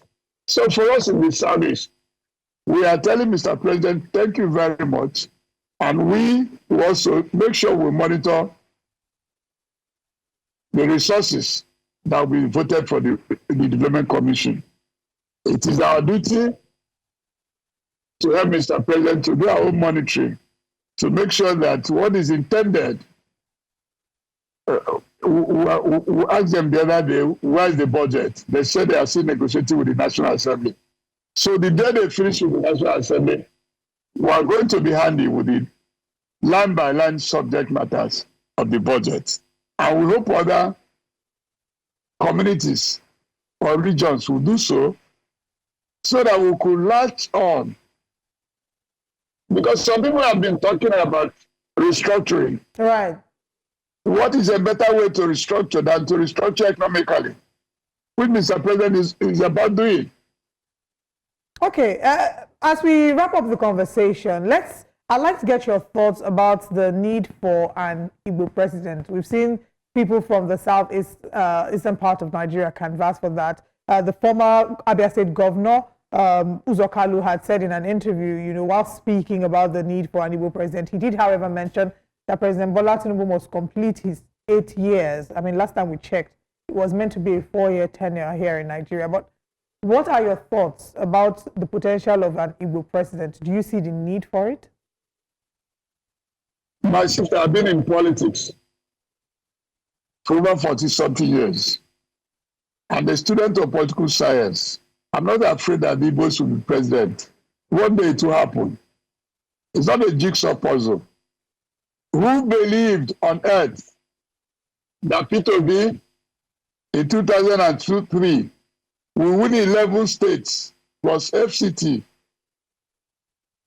So for us in the Southeast, we are telling Mr. President, thank you very much. And we will also make sure we monitor the resources that will be voted for the Development Commission. It is our duty to help Mr. President to do our own monitoring, to make sure that what is intended, we asked them the other day, where is the budget? They said they are still negotiating with the National Assembly. So the day they finish with the National Assembly, we are going to be handy with the line-by-line subject matters of the budget. And we hope other communities or regions will do so that we could latch on. Because some people have been talking about restructuring. Right. What is a better way to restructure than to restructure economically, which Mr. President is about doing? Okay, as we wrap up the conversation, I'd like to get your thoughts about the need for an Igbo president. We've seen people from the southeastern part of Nigeria canvass for that. The former Abia State governor, Uzokalu, had said in an interview, while speaking about the need for an Igbo president, he did, however, mention that President Bola Tinubu must complete his 8 years. I mean, last time we checked, it was meant to be a 4-year tenure here in Nigeria. But what are your thoughts about the potential of an Igbo president? Do you see the need for it? My sister, I've been in politics for over 40-something years. I'm a student of political science. I'm not afraid that the Igbos will be president. One day it will happen. It's not a jigsaw puzzle. Who believed on earth that Peter Obi in 2002-3 will win 11 states plus FCT,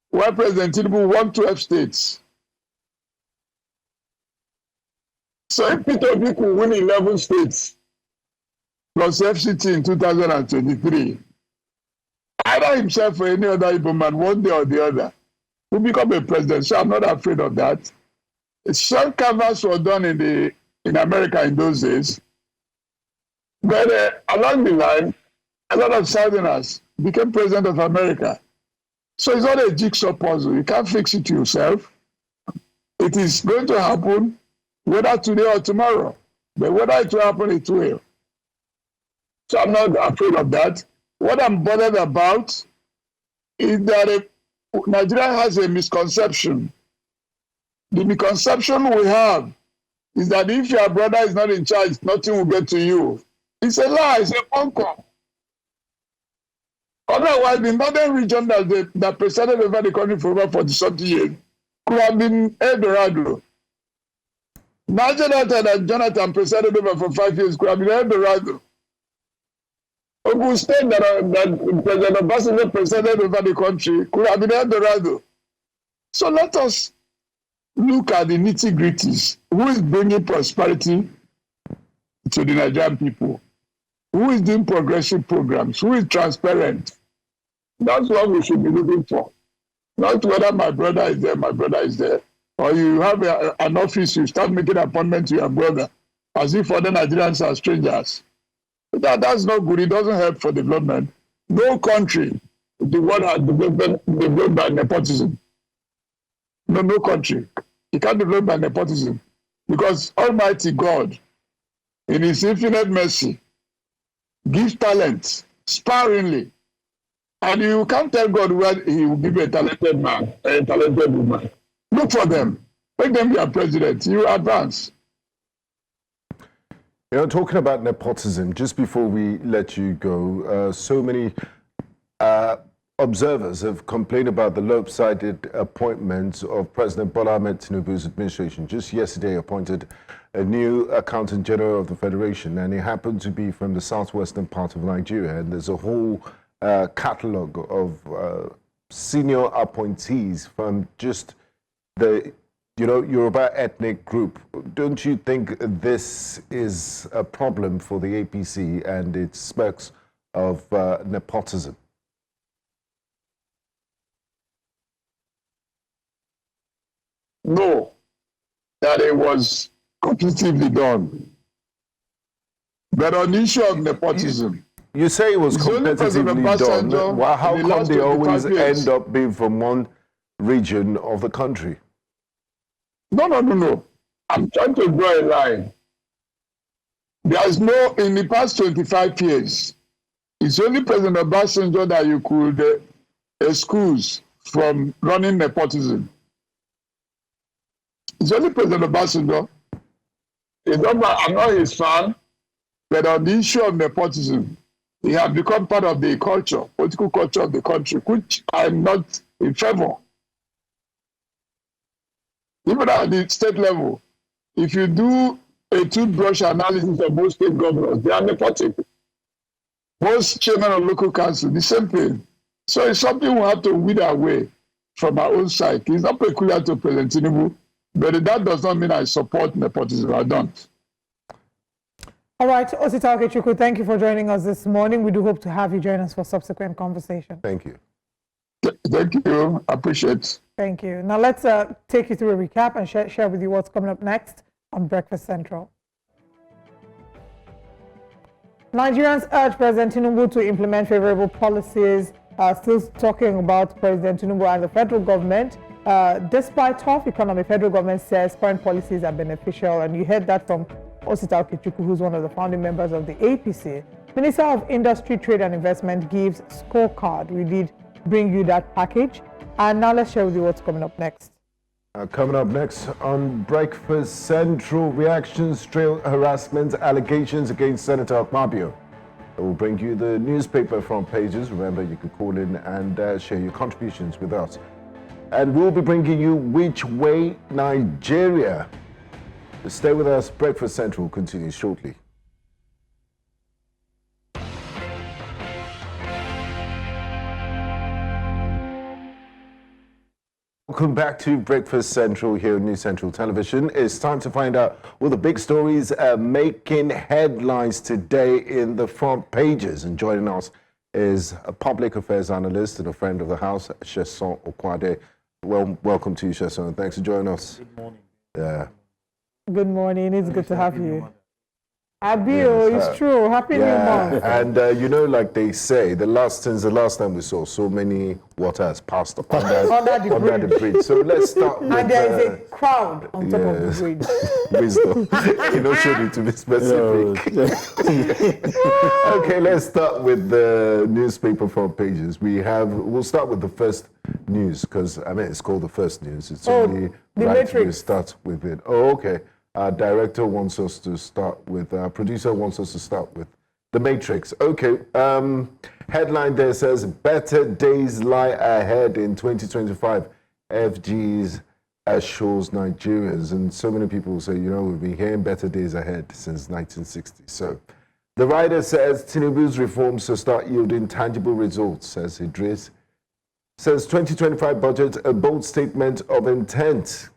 while President Tinubu won 12 states? So if Peter Obi could win 11 states plus FCT in 2023, either himself or any other Igbo man, one day or the other, will become a president. So I'm not afraid of that. Some canvass was done in America in those days. But along the line, a lot of Southerners became president of America. So it's not a jigsaw puzzle. You can't fix it yourself. It is going to happen whether today or tomorrow. But whether it will happen, it will. So I'm not afraid of that. What I'm bothered about is that Nigeria has a misconception. The misconception we have is that if your brother is not in charge, nothing will get to you. It's a lie, it's a bunker. Otherwise, the northern region that presided over the country for over 40-something years could have been El Dorado. Niger Delta that Jonathan presided over for 5 years could have been El Dorado. Ogun State that President Obasa presided over the country could have been El Dorado. So let us look at the nitty-gritties. Who is bringing prosperity to the Nigerian people? Who is doing progressive programs? Who is transparent? That's what we should be looking for. Not whether my brother is there. Or you have an office, you start making appointments to your brother as if other Nigerians are strangers. That's not good. It doesn't help for development. No country, the world has developed by nepotism. No country. You can't develop by nepotism. Because Almighty God, in His infinite mercy, gives talent sparingly. And you can't tell God where He will give a talented man, a talented woman. Look for them. Make them your president. You advance. Talking about nepotism, just before we let you go, so many observers have complained about the lopsided appointments of President Bola Ahmed Tinubu's administration. Just yesterday appointed a new Accountant General of the Federation, and it happened to be from the southwestern part of Nigeria. And there's a whole catalogue of senior appointees from just the Yoruba ethnic group. Don't you think this is a problem for the APC and its smacks of nepotism? No, that it was completely done. But on the issue of nepotism, You say it was It's only President competitively done. Obasanjo Well, how in the come last they 25 always years. end up being from one region of the country? No. I'm trying to draw a line. There is no, in the past 25 years, it's only President Obasanjo that you could excuse from running nepotism. It's only President Obasanjo. I'm not his fan, but on the issue of nepotism, he has become part of the culture, political culture of the country, which I'm not in favor. Even at the state level, if you do a toothbrush analysis of most state governors, they are nepotic. Most chairmen of local council, the same thing. So it's something we have to weed away from our own side. It's not peculiar to President Tinubu, but that does not mean I support nepotism. I don't. All right, Osita Okechukwu, thank you for joining us this morning. We do hope to have you join us for subsequent conversation. Thank you. Thank you. I appreciate it. Thank you. Now let's take you through a recap and share with you what's coming up next on Breakfast Central. Nigerians urge President Tinubu to implement favorable policies. Still talking about President Tinubu and the federal government. Despite tough economy, federal government says current policies are beneficial, and you heard that from Osita Okechukwu, who's one of the founding members of the APC. Minister of Industry, Trade and Investment gives scorecard. We did bring you that package. And now let's share with you what's coming up next. Coming up next on Breakfast Central, reactions, trail harassment allegations against Senator Akpabio. We'll bring you the newspaper front pages. Remember, you can call in and share your contributions with us. And we'll be bringing you Which Way Nigeria. Stay with us. Breakfast Central continues shortly. Welcome back to Breakfast Central here on News Central Television. It's time to find out all the big stories making headlines today in the front pages. And joining us is a public affairs analyst and a friend of the house, Sheson Okwade. Well, welcome to you, Sheson. Thanks for joining us. Good morning. Yeah. Good morning. It's good to have you. Abio, it's true. Happy New Month. And you know, like they say, since the last time we saw, so many water has passed under the bridge. So let's start with... And there is a crowd on top of the bridge. Wisdom. You know, should need to be specific. Okay, let's start with the newspaper front pages. We'll start with the first news, because, I mean, it's called the first news. It's only the right Matrix. we start with it. Oh, okay. Our director wants us to start with, our producer wants us to start with The Matrix. Okay, headline there says, better days lie ahead in 2025. FG's assures Nigerians. And so many people say, you know, we've been hearing better days ahead since 1960. So the writer says, Tinubu's reforms will start yielding tangible results, says Idris. Says 2025 budget, a bold statement of intent.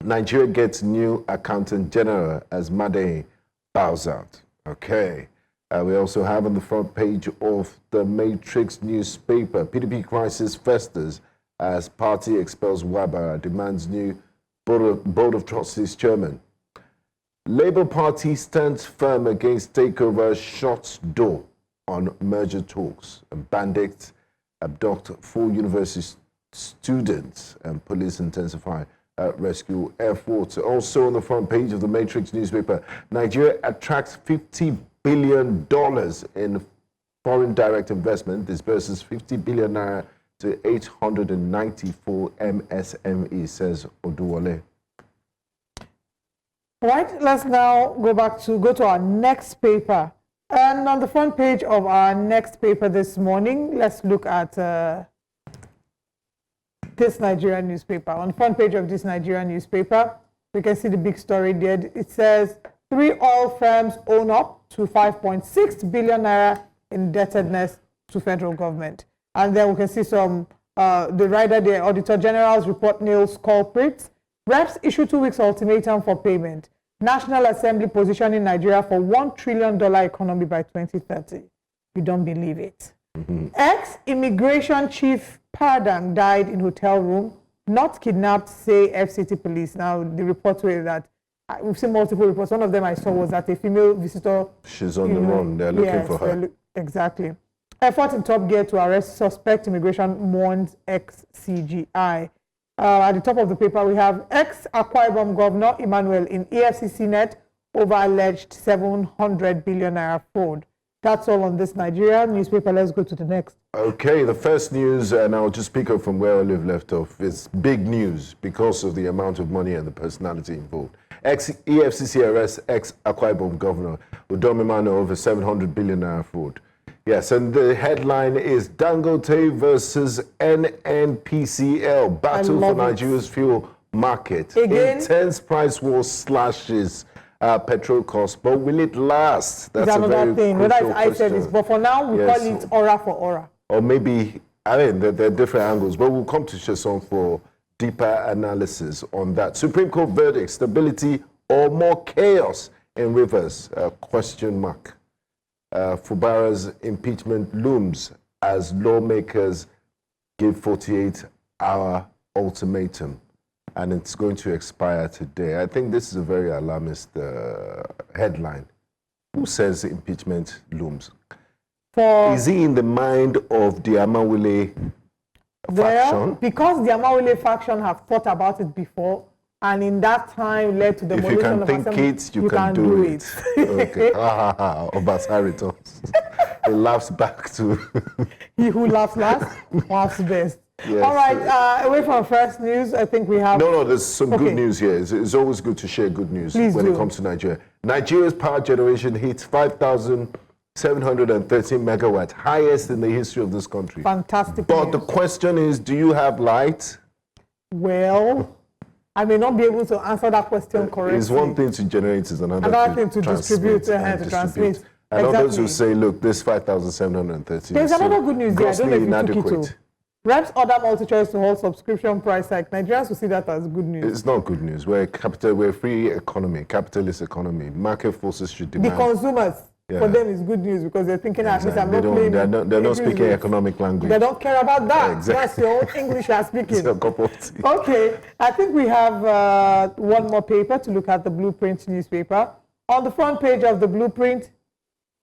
Nigeria gets new accountant general as Made bows out. Okay. We also have on the front page of the Matrix newspaper, PDP crisis festers as party expels Wabara, demands new Board of Trustees chairman. Labour Party stands firm against takeover, shuts door on merger talks. Bandits abduct 4 university students and police intensify rescue efforts. Also on the front page of the Matrix newspaper, Nigeria attracts $50 billion in foreign direct investment, disburses 50 billion naira to 894 MSMEs, says Oduwole. All right, let's now go to our next paper. And on the front page of our next paper this morning, let's look at this Nigerian newspaper. On the front page of this Nigerian newspaper, we can see the big story there. It says 3 oil firms own up to 5.6 billion naira indebtedness to federal government. And then we can see some, the writer there, Auditor General's report nails culprits. Reps issue 2 weeks ultimatum for payment. National Assembly positioning Nigeria for $1 trillion economy by 2030. You don't believe it. Ex-immigration chief Padang died in hotel room, not kidnapped, say FCT police. Now, the report was that we've seen multiple reports. One of them I saw was that a female visitor. She's on the run. They're looking for her. Exactly. Effort in top gear to arrest suspect immigration warns ex-CGI. At the top of the paper, we have ex-Akwa Ibom Governor Emmanuel in EFCC net over alleged 700 billion naira fraud. That's all on this Nigerian newspaper. Let's go to the next. Okay, the first news, and I'll just pick up from where Olive left off. It's big news because of the amount of money and the personality involved. Ex-EFCC arrests ex-Akwa Ibom Governor Udom Emmanuel over 700 billion naira fraud. Yes, and the headline is Dangote versus NNPCL, battle for Nigeria's fuel market. Again? Intense price war slashes petrol costs, but will it last? That's another thing. Whether it's eye service, but for now, we call it aura for aura. Or maybe, I mean, there are different angles, but we'll come to Sheson for deeper analysis on that. Supreme Court verdict, stability or more chaos in Rivers? Question mark. Fubara's impeachment looms as lawmakers give 48-hour ultimatum, and it's going to expire today. I think this is a very alarmist headline. Who says impeachment looms? Is he in the mind of the Amawile faction? Because the Amawile faction have thought about it before, and in that time led to the demolition of assembly. If you can think it, you can do it. Okay. Obasa returns. He laughs back to... He who laughs last, laughs best. Yes. All right, away from first news, I think we have... No, there's some good news here. It's always good to share good news when it comes to Nigeria. Nigeria's power generation hits 5,713 megawatts, highest in the history of this country. Fantastic. But the question is, do you have light? Well, I may not be able to answer that question correctly. It's one thing to generate, it's another thing to distribute and to transmit. And others will say, look, this 5,713 There's another good news there. I don't know if you took it. Reps order multi-choice to hold subscription price hike. Nigerians will see that as good news. It's not good news. We're a free economy, capitalist economy. Market forces should demand. The consumers, for them, it's good news because they're thinking, at least I'm not playing. They're not speaking economic language. They don't care about that. Exactly. That's your own English you are speaking. It's a cup of tea. Okay, I think we have one more paper to look at, the Blueprint newspaper. On the front page of the Blueprint,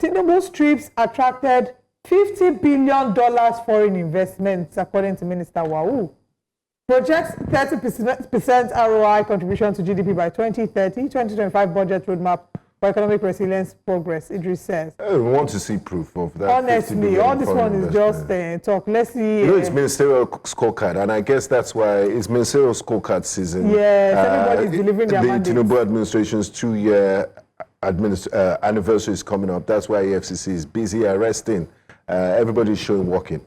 Tinubu's trips attracted $50 billion foreign investments, according to Minister Wau. Projects 30% ROI contribution to GDP by 2030, 2025 budget roadmap for economic resilience progress, Idris says. We want to see proof of that. Honestly, all this one is just talk. Let's see. You know, it's ministerial scorecard, and I guess that's why it's ministerial scorecard season. Yes, everybody's delivering their mandates. The Tinubu administration's 2-year anniversary is coming up. That's why EFCC is busy arresting. Everybody's showing walking.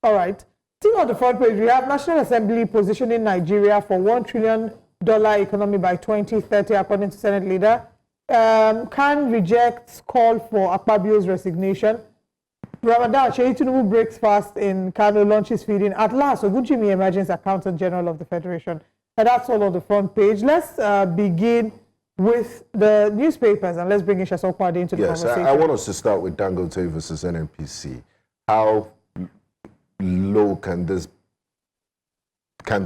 All right. Still on the front page, we have National Assembly positioning Nigeria for $1 trillion economy by 2030, according to Senate leader. Can rejects call for Akpabio's resignation. Ramadan Tinubu breaks fast in Kano, launches feeding. At last, Ogunjimi emerges Accountant General of the Federation. And that's all on the front page. Let's begin with the newspapers, and let's bring in Sheson Kwade into the conversation. Yes, I want us to start with Dangote versus NNPC. How low can the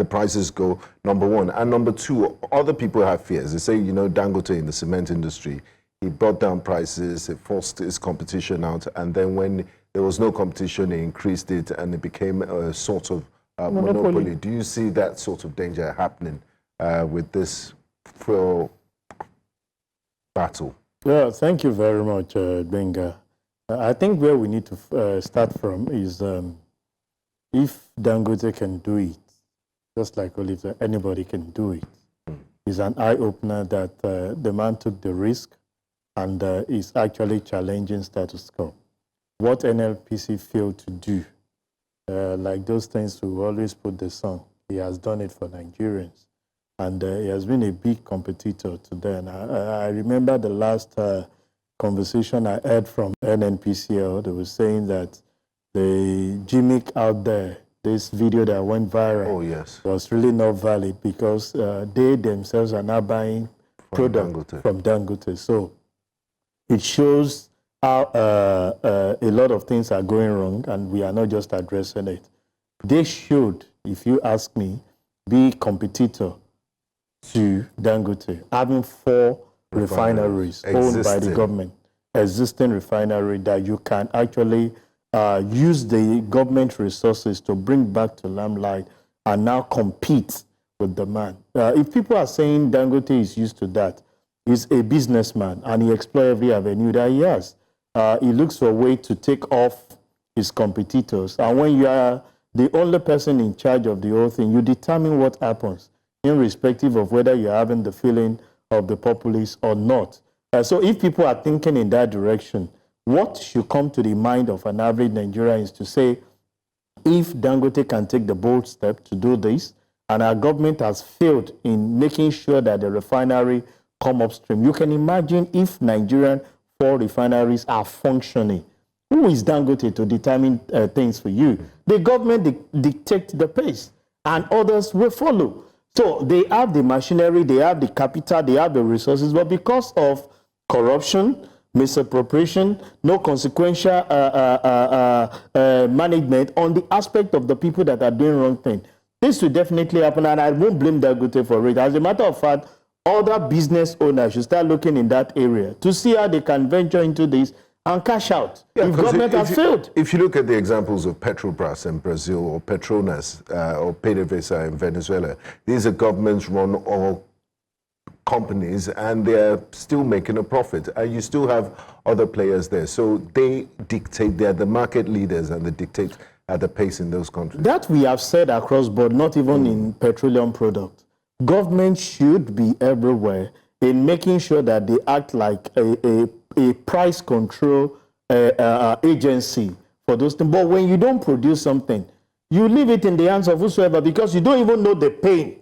prices go, number one? And number two, other people have fears. They say, you know, Dangote in the cement industry, he brought down prices, he forced his competition out, and then when there was no competition, he increased it, and it became a sort of monopoly. Do you see that sort of danger happening with this fuel battle? Yeah, thank you very much, Benga. I think where we need to start from is if Dangote can do it, just like Oliver, anybody can do it. It's an eye-opener that the man took the risk and is actually challenging status quo. What NLPC failed to do, like those things who always put the song, he has done it for Nigerians. And he has been a big competitor to them. I remember the last conversation I heard from NNPCL. They were saying that the gimmick out there, this video that went viral, was really not valid because they themselves are now buying product from Dangote. So it shows how a lot of things are going wrong, and we are not just addressing it. They should, if you ask me, be competitor to Dangote, having 4 refineries owned by the government, existing refinery that you can actually use the government resources to bring back to limelight and now compete with the man. If people are saying Dangote is used to that, he's a businessman and he exploits every avenue that he has. He looks for a way to take off his competitors. And when you are the only person in charge of the whole thing, you determine what happens, irrespective of whether you're having the feeling of the populace or not. So if people are thinking in that direction, what should come to the mind of an average Nigerian is to say, if Dangote can take the bold step to do this, and our government has failed in making sure that the refinery come upstream, you can imagine if Nigerian 4 refineries are functioning. Who is Dangote to determine things for you? The government dictates the pace, and others will follow. So they have the machinery, they have the capital, they have the resources, but because of corruption, misappropriation, no consequential management on the aspect of the people that are doing wrong thing, this will definitely happen, and I won't blame Dangote for it. As a matter of fact, other business owners should start looking in that area to see how they can venture into this and cash out. Yeah, if government has failed. If you look at the examples of Petrobras in Brazil or Petronas or PDVSA in Venezuela, these are governments-run all companies and they're still making a profit. And you still have other players there. So they dictate, they're the market leaders and they dictate at the pace in those countries. That we have said across board, not even in petroleum products. Government should be everywhere in making sure that they act like a price control agency for those things. But when you don't produce something, you leave it in the hands of whosoever because you don't even know the pain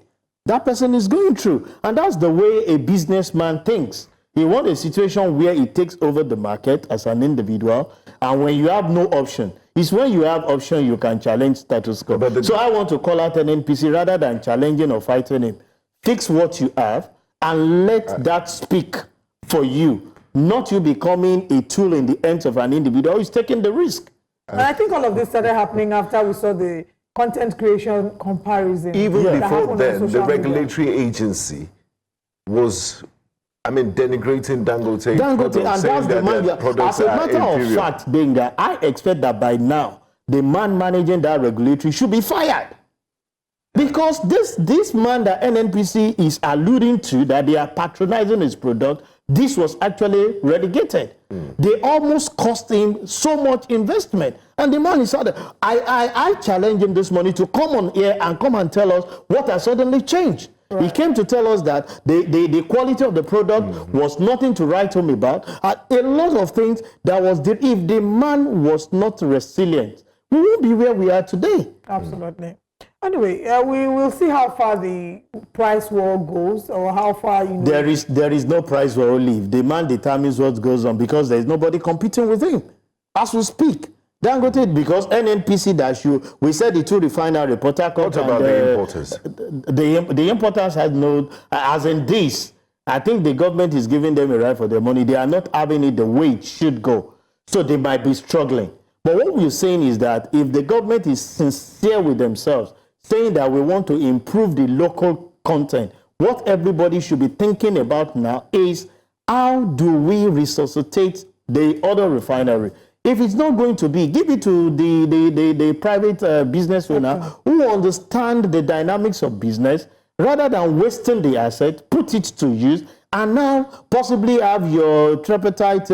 that person is going through. And that's the way a businessman thinks. He wants a situation where he takes over the market as an individual, and when you have no option, it's when you have option you can challenge status quo. So I want to call out an NPC rather than challenging or fighting him. Fix what you have and let that speak for you, not you becoming a tool in the hands of an individual who is taking the risk. And I think all of this started happening after we saw the content creation comparison. Even before then, the regulatory agency was, denigrating Dangote products, and that's the man. As a matter of fact, Benga, I expect that by now, the man managing that regulatory should be fired. Because this man that NNPC is alluding to, that they are patronizing his product, this was actually relegated. They almost cost him so much investment. And the man is out there. I challenge him this morning to come on here and come and tell us what has suddenly changed. Right. He came to tell us that the quality of the product was nothing to write home about. A lot of things that was, if the man was not resilient, we won't be where we are today. Absolutely. Anyway, we will see how far the price war goes, or how far There is no price war only. The man determines what goes on because there is nobody competing with him as we speak. Dangote, because NNPC we said the 2 refinery, Port Harcourt. What about the importers? The importers had no, as in this, I think the government is giving them a right for their money. They are not having it the way it should go. So they might be struggling. But what we're saying is that if the government is sincere with themselves, saying that we want to improve the local content, what everybody should be thinking about now is how do we resuscitate the other refinery? If it's not going to be, give it to the private business owner who understand the dynamics of business, rather than wasting the asset, put it to use, and now possibly have your tripartite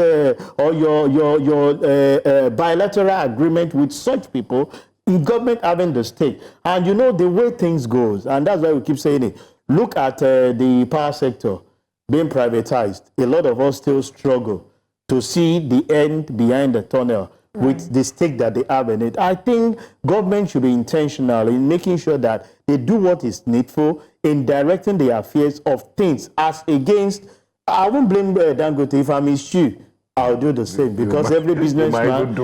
or your bilateral agreement with such people, in government having the stake. And you know the way things goes, and that's why we keep saying it. Look at the power sector being privatized. A lot of us still struggle to see the end behind the tunnel with the stake that they have in it. I think government should be intentional in making sure that they do what is needful in directing the affairs of things as against, I won't blame Dangote. If I'm his shoe, I'll do the same, because every businessman,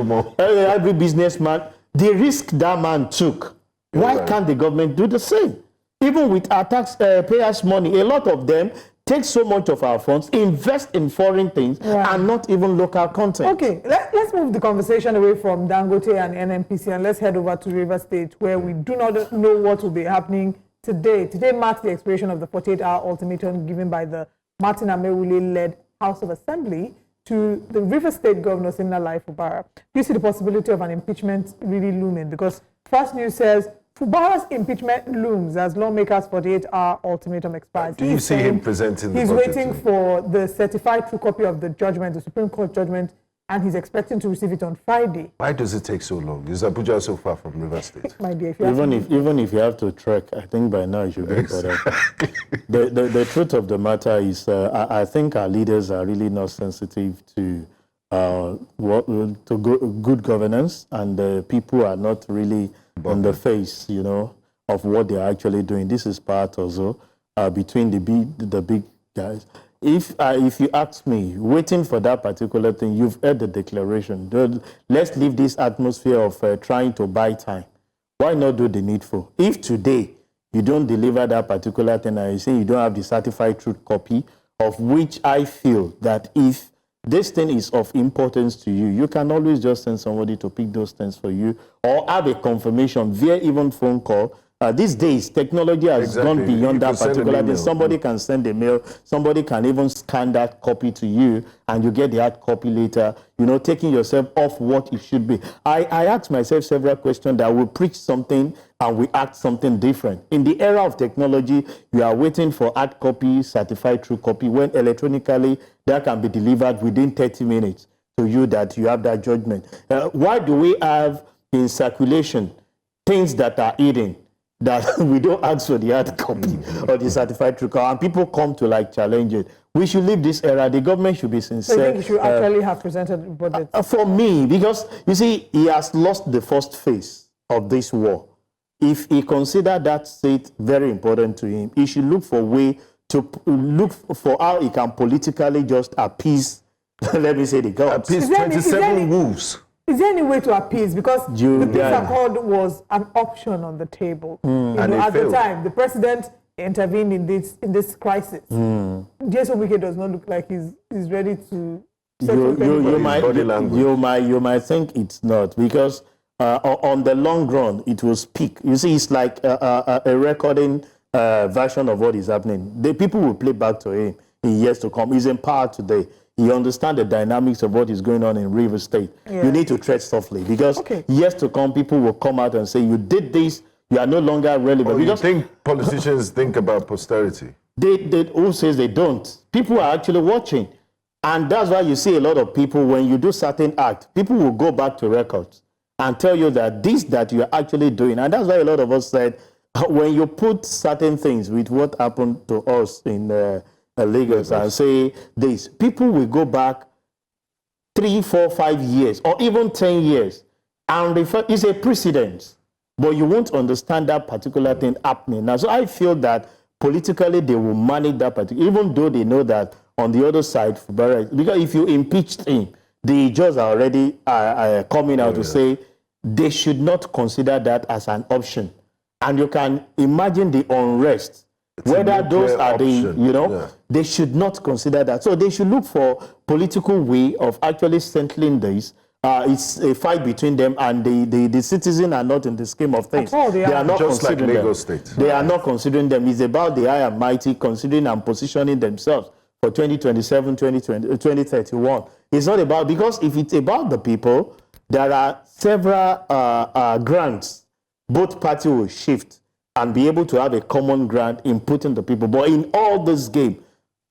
the risk that man took, why can't the government do the same? Even with our taxpayers' money, a lot of them take so much of our funds, invest in foreign things, and not even local content. Okay, let's move the conversation away from Dangote and NNPC, and let's head over to Rivers State, where we do not know what will be happening Today marks the expiration of the 48-hour ultimatum given by the Martin Amewule-led House of Assembly to the River State Governor, Siminalayi Fubara. Do you see the possibility of an impeachment really looming? Because First News says Fubara's impeachment looms as lawmakers' 48-hour ultimatum expires. Do you see him presenting the He's budget waiting for the certified true copy of the judgment, the Supreme Court judgment, and he's expecting to receive it on Friday. Why does it take so long? Is Abuja so far from River State? My dear, Even if you have to trek, I think by now you should be better. The truth of the matter is, I think our leaders are really not sensitive to good governance, and people are not really on the face, of what they're actually doing. This is part also between the big guys. If you ask me, waiting for that particular thing, you've heard the declaration. Let's leave this atmosphere of trying to buy time. Why not do the needful? If today you don't deliver that particular thing and you say you don't have the certified truth copy, of which I feel that if this thing is of importance to you, you can always just send somebody to pick those things for you or have a confirmation via even phone call. These days, technology has gone beyond that particular thing. Somebody can send a mail, somebody can even scan that copy to you, and you get the hard copy later, taking yourself off what it should be. I ask myself several questions that we preach something and we act something different. In the era of technology, you are waiting for hard copy, certified true copy, when electronically that can be delivered within 30 minutes to you that you have that judgment. Why do we have in circulation things that are hidden, that we don't ask for the hard copy or the certified true copy, and people come to challenge it? We should leave this era. The government should be sincere. So you think you should actually have presented budget? For me, because you see, he has lost the first phase of this war. If he considered that state very important to him, he should look for a way to look for how he can politically just appease, let me say, the gods. Appease 27 wolves. Is there any way to appease? Because the peace accord was an option on the table. At the time, the president intervened in this crisis. Jason Wike does not look like he's ready to. You might think it's not, because on the long run it will speak. You see, it's like a recording version of what is happening. The people will play back to him in years to come. He's in power today. You understand the dynamics of what is going on in River State. Yeah. You need to tread softly, because years to come, people will come out and say, you did this, you are no longer relevant. Because you think politicians think about posterity? Who says they don't? People are actually watching. And that's why you see a lot of people, when you do certain acts, people will go back to records and tell you that this that you're actually doing. And that's why a lot of us said, when you put certain things with what happened to us in Lagos and say this, people will go back 3, 4, 5 years or even 10 years and refer. It's a precedent, but you won't understand that particular thing happening now. So I feel that politically they will manage that particular, even though they know that on the other side, because if you impeached him, the judges are already coming out to say they should not consider that as an option. And you can imagine the unrest. Whether those are they should not consider that. So they should look for political way of actually settling this. It's a fight between them, and the citizens are not in the scheme of things. They are not just considering like Lagos them. State. They are not considering them. It's about the high and mighty considering and positioning themselves for 2027, 2031. It's not about, because if it's about the people, there are several grants. Both parties will shift and be able to have a common ground in putting the people. But in all this game,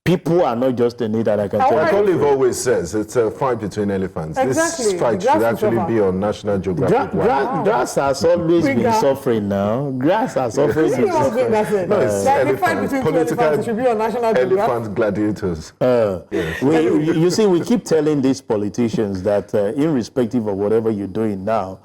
people are not just in it, and I can tell you. Like Olive always says, it's a fight between elephants. Exactly. This fight should actually be on National Geographic. Grass has always been suffering now. Grass has always been suffering. No, it's elephants. Political should be on National Geographic. Elephant gladiators. You see, we keep telling these politicians that irrespective of whatever you're doing now,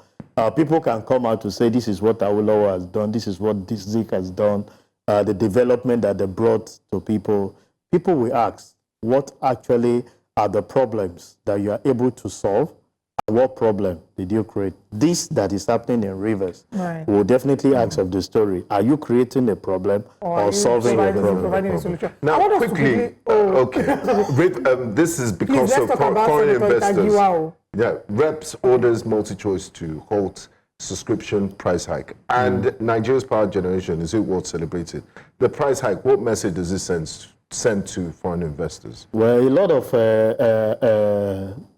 people can come out to say this is what Awolowo has done, this is what this Zik has done, the development that they brought to people. People will ask, what actually are the problems that you are able to solve? And what problem did you create? This that is happening in Rivers will definitely ask of the story. Are you creating a problem or solving a problem? Providing a solution. Now, quickly, this is because of foreign investors. Yeah, Reps orders multi-choice to halt subscription price hike. And Nigeria's power generation, is it worth celebrating? The price hike, what message does it send to foreign investors? Well, a lot of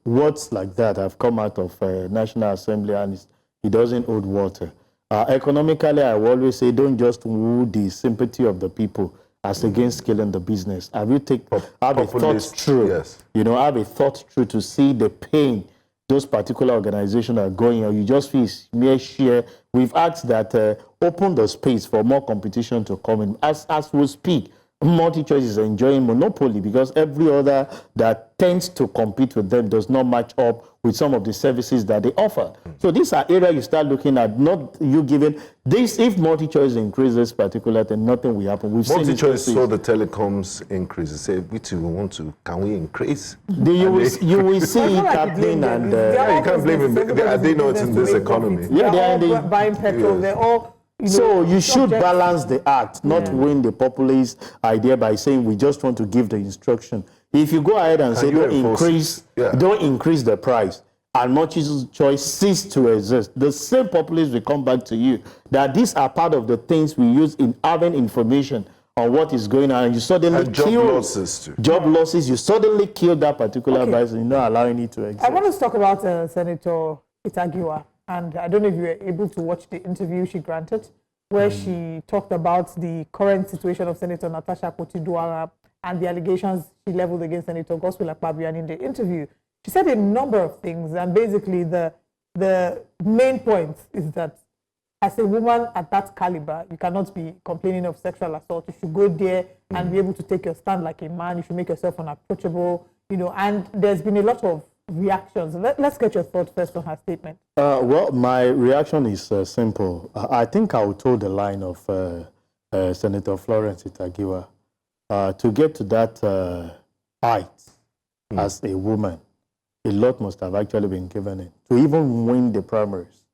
words like that have come out of National Assembly, and it doesn't hold water. Economically, I will always say, don't just woo the sympathy of the people as against killing the business. Have a thought through? Yes. Have a thought through to see the pain those particular organizations are going, or you just feel mere share. We've asked that open the space for more competition to come in. As we speak, MultiChoice is enjoying monopoly because every other that tends to compete with them does not match up with some of the services that they offer. So these are areas you start looking at, not you giving this. If MultiChoice increases particular, then nothing will happen. We've seen MultiChoice saw the telecoms increase. They said, we too want to, can we increase? You will see it happening, and you can't blame them. They know it's in this economy. Yeah, they're all buying petrol. Yes. They're all. So you should balance the act, not win the populist idea by saying we just want to give the instruction. If you go ahead and say don't increase the price, and MultiChoice cease to exist, the same populists will come back to you that these are part of the things we use in having information on what is going on, and you suddenly job losses too. Job losses. You suddenly kill that particular person. You're not allowing it to exist. I want to talk about Senator Akpoti-Uduaghan. And I don't know if you were able to watch the interview she granted, where she talked about the current situation of Senator Natasha Akpoti-Uduaghan and the allegations she leveled against Senator Godswill Akpabio. And in the interview, she said a number of things. And basically, the main point is that as a woman at that caliber, you cannot be complaining of sexual assault. You should go there and be able to take your stand like a man. You should make yourself unapproachable, and there's been a lot of reactions. Let's get your thoughts first on her statement. Well, my reaction is simple. I think I will toe the line of Senator Florence Itagiwa. To get to that height as a woman, a lot must have actually been given in to even win the primaries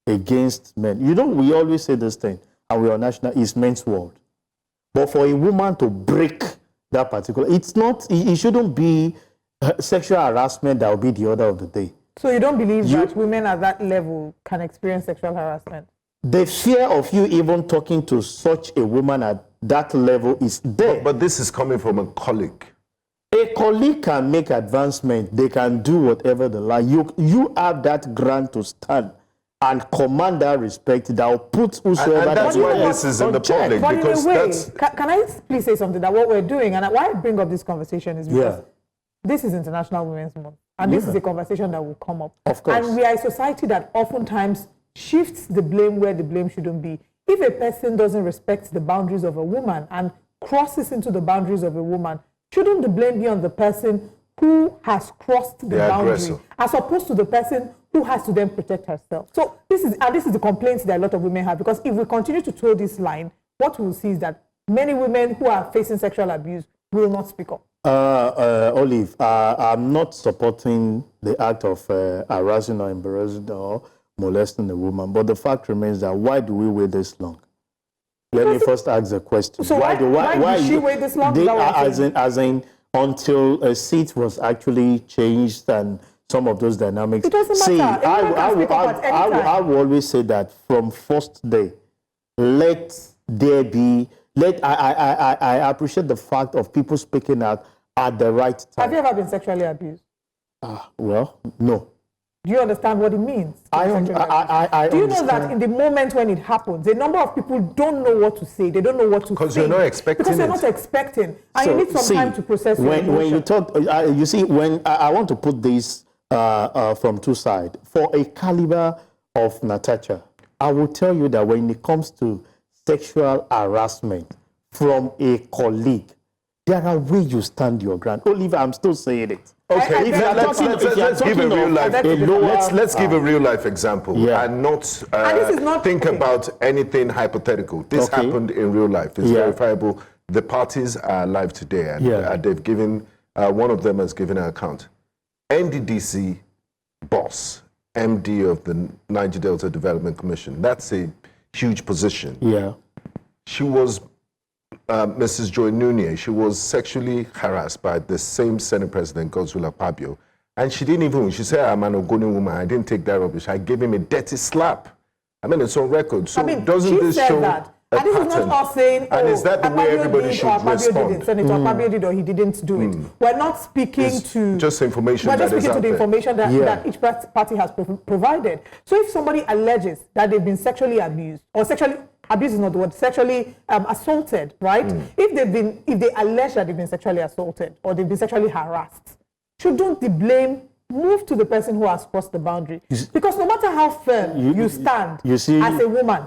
against men. We always say this thing, and we are national, it's men's world. But for a woman to break that particular, it shouldn't be sexual harassment that will be the order of the day. So you don't believe that women at that level can experience sexual harassment? The fear of you even talking to such a woman at that level is there. But this is coming from a colleague. A colleague can make advancement. They can do whatever they like. You have that grant to stand and command that respect that will put whosoever... And that's why this is in the public. But because in a way, can I please say something that what we're doing, and why I bring up this conversation is because this is International Women's Month, and this is a conversation that will come up. Of course. And we are a society that oftentimes shifts the blame where the blame shouldn't be. If a person doesn't respect the boundaries of a woman and crosses into the boundaries of a woman, shouldn't the blame be on the person who has crossed the boundary, aggressor, as opposed to the person who has to then protect herself? So this is the complaints that a lot of women have, because if we continue to toe this line, what we'll see is that many women who are facing sexual abuse will not speak up. Olive, I'm not supporting the act of harassing or embarrassing or molesting a woman, but the fact remains that why do we wait this long? Let me first ask the question. So why did she wait this long? As in, until a seat was actually changed and some of those dynamics. It doesn't matter. I will always say that from first day, let there be. I appreciate the fact of people speaking out at the right time. Have you ever been sexually abused? Well, no. Do you understand what it means? I Do you know that in the moment when it happens, a number of people don't know what to say, they don't know what to think. Because you're not expecting Because you're not expecting. And you need some time to process your emotion. When you talk, you see, when I want to put this from two sides. For a caliber of Natasha, I will tell you that when it comes to sexual harassment from a colleague, there are ways you stand your ground. Oliver, I'm still saying it. Okay, let's give a real life. Let's give a real life example and not think about anything hypothetical. This happened in real life. It's verifiable. The parties are alive today, and they've given. One of them has given an account. NDDC boss, MD of the Niger Delta Development Commission. That's a huge position. Yeah, she was. Mrs. Joy Nunez, she was sexually harassed by the same Senate President Godswill Akpabio, And she didn't even, she said, I'm an Ogoni woman. I didn't take that rubbish. I gave him a dirty slap. I mean, it's on record. So doesn't this show that. And this is not us saying, and is that the way everybody should respond? Senator Akpabio did or he didn't do it. We're not speaking to... Just information we're just that is speaking to the out information that each party has provided. So if somebody alleges that they've been sexually abused, or sexually... Abuse is not the word, sexually assaulted, right? If they allege that they've been sexually assaulted or they've been sexually harassed, shouldn't the blame move to the person who has crossed the boundary? Because no matter how firm you stand as a woman,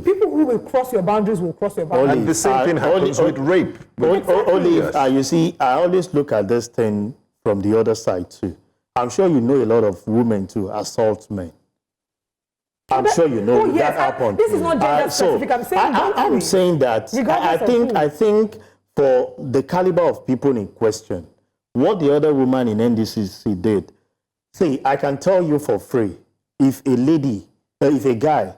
people who will cross your boundaries will cross your boundaries. And the same thing happens with rape. You see, I always look at this thing from the other side too. I'm sure you know a lot of women too assault men. I'm sure you know that happened. This is not gender specific. I'm saying that I think for the caliber of people in question, what the other woman in NDCC did, see, I can tell you for free, if a guy,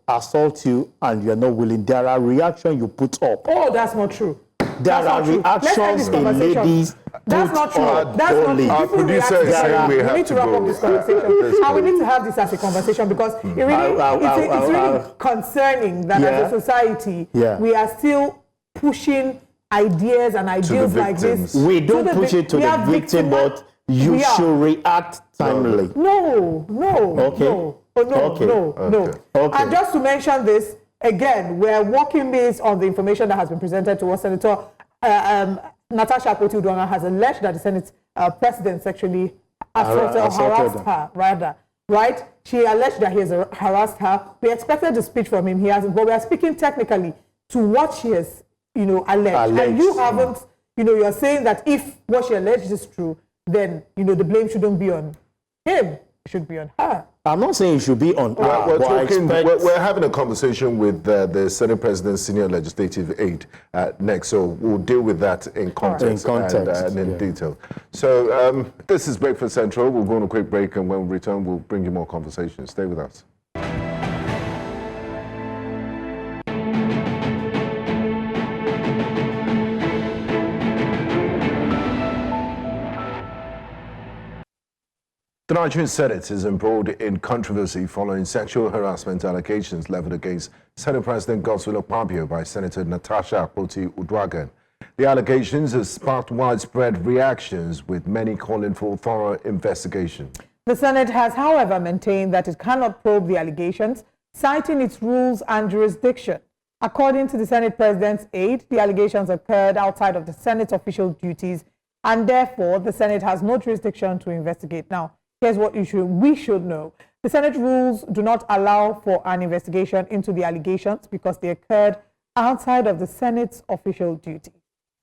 assaults you and you're not willing, there are reactions you put up. Oh, that's not true. There are reactions in ladies. That's not true. That's not true. Our producer is saying we need to wrap up this conversation. And we need to have this as a conversation because it's really concerning that as a society, we are still pushing ideas and ideals like this. We don't push it to the victim, but you should react timely. No. And just to mention this, again, we're working based on the information that has been presented to us. Senator Natasha Akpoti-Uduaghan has alleged that the Senate President sexually assaulted or harassed her, rather. Right? She alleged that he has harassed her. We expected a speech from him. He hasn't. But we are speaking technically to what she has, alleged. And you haven't, you're saying that if what she alleged is true, then, the blame shouldn't be on him. It should be on her. I'm not saying it should be on her. We're having a conversation with the Senate President's senior legislative aide next, so we'll deal with that in context, and in detail. So this is Breakfast Central. We'll go on a quick break, and when we return, we'll bring you more conversations. Stay with us. The Nigerian Senate is embroiled in controversy following sexual harassment allegations leveled against Senate President Godswill Akpabio by Senator Natasha Akpoti-Uduaghan. The allegations have sparked widespread reactions, with many calling for a thorough investigation. The Senate has, however, maintained that it cannot probe the allegations, citing its rules and jurisdiction. According to the Senate President's aide, the allegations occurred outside of the Senate's official duties, and therefore the Senate has no jurisdiction to investigate. Now, here's what we should know. The Senate rules do not allow for an investigation into the allegations because they occurred outside of the Senate's official duty.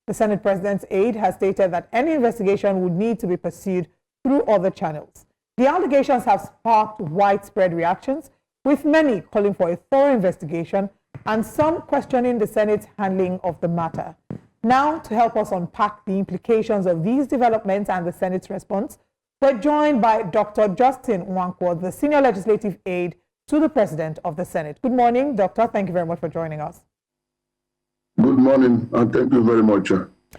The Senate President's aide has stated that any investigation would need to be pursued through other channels. The allegations have sparked widespread reactions, with many calling for a thorough investigation and some questioning the Senate's handling of the matter. Now, to help us unpack the implications of these developments and the Senate's response, we're joined by Dr. Justin Nwankwo, the Senior Legislative Aide to the President of the Senate. Good morning, Doctor. Thank you very much for joining us. Good morning, and thank you very much,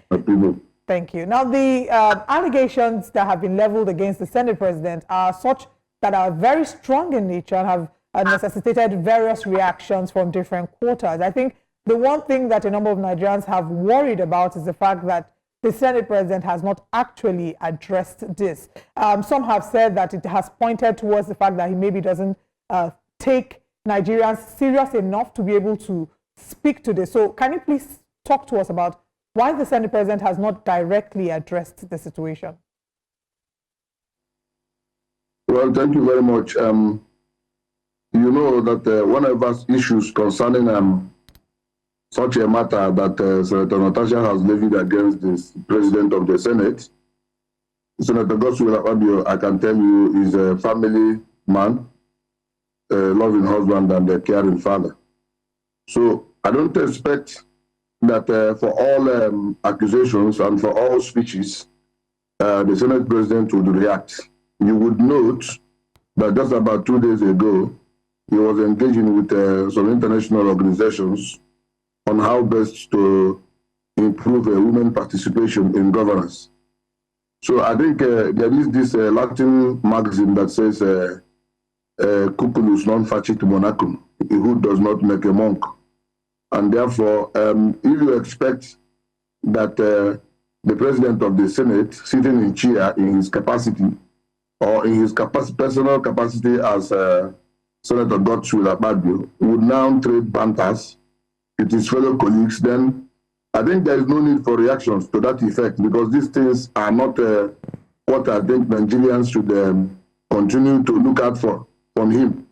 people. Thank you. Now, the allegations that have been leveled against the Senate President are such that are very strong in nature and have necessitated various reactions from different quarters. I think the one thing that a number of Nigerians have worried about is the fact that the Senate President has not actually addressed this. Some have said that it has pointed towards the fact that he maybe doesn't take Nigerians serious enough to be able to speak to this. So can you please talk to us about why the Senate President has not directly addressed the situation? Well, thank you very much. You know that whenever issues concerning such a matter that Senator Natasha has levied against the President of the Senate, Senator Godswill Akpabio, I can tell you, is a family man, a loving husband, and a caring father. So I don't expect that for all accusations and for all speeches, the Senate President would react. You would note that just about 2 days ago, he was engaging with some international organizations on how best to improve women participation in governance. So I think there is this Latin maxim that says, cuculus non facit monachum, he who does not make a monk. And therefore, if you expect that the president of the Senate, sitting in chair in his capacity, or in his personal capacity as Senator Godswill Akpabio, would now trade banters with his fellow colleagues, then I think there is no need for reactions to that effect, because these things are not what I think Nigerians should continue to look out for from him.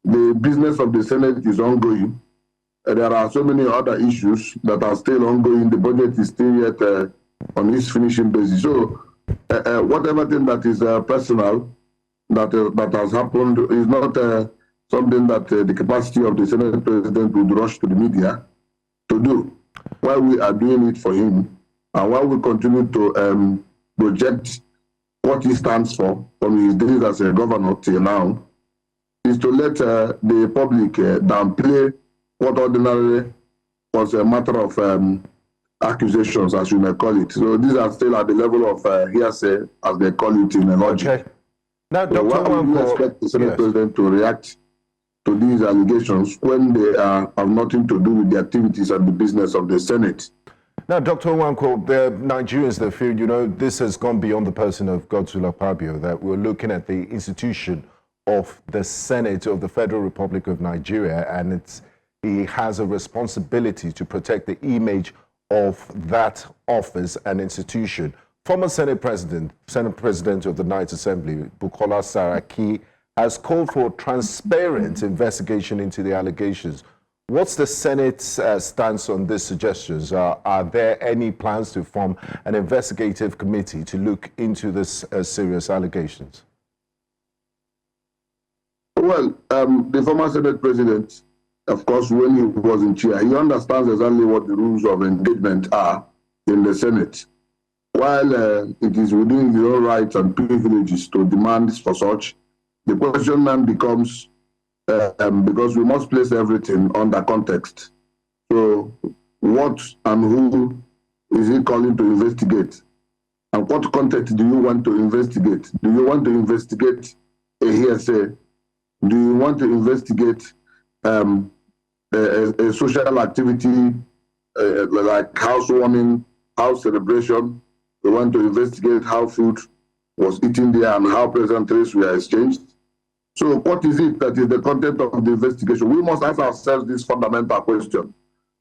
The business of the Senate is ongoing. There are so many other issues that are still ongoing. The budget is still yet on its finishing basis. So whatever thing that is personal that has happened is not something that the capacity of the Senate President would rush to the media to do. While we are doing it for him, and while we continue to project what he stands for from his days as a governor till now, is to let the public downplay what ordinarily was a matter of accusations, as you may call it. So these are still at the level of hearsay, as they call it in a logic. Okay. Now, so why would you expect the Senate President to react to these allegations when they have nothing to do with the activities and the business of the Senate? Now, Dr. Nwankwo, the Nigerians, they feel, this has gone beyond the person of Godswill Akpabio, that we're looking at the institution of the Senate of the Federal Republic of Nigeria, and he has a responsibility to protect the image of that office and institution. Former Senate President of the Ninth Assembly, Bukola Saraki, has called for transparent investigation into the allegations. What's the Senate's stance on these suggestions? Are there any plans to form an investigative committee to look into this serious allegations? Well, the former Senate President, of course, when he was in chair, he understands exactly what the rules of engagement are in the Senate. While it is within his own rights and privileges to demand for such, the question then becomes, because we must place everything under context. So what and who is he calling to investigate? And what context do you want to investigate? Do you want to investigate a hearsay? Do you want to investigate a social activity like housewarming, house celebration? We want to investigate how food was eaten there and how pleasantries were exchanged. So what is it that is the content of the investigation? We must ask ourselves this fundamental question.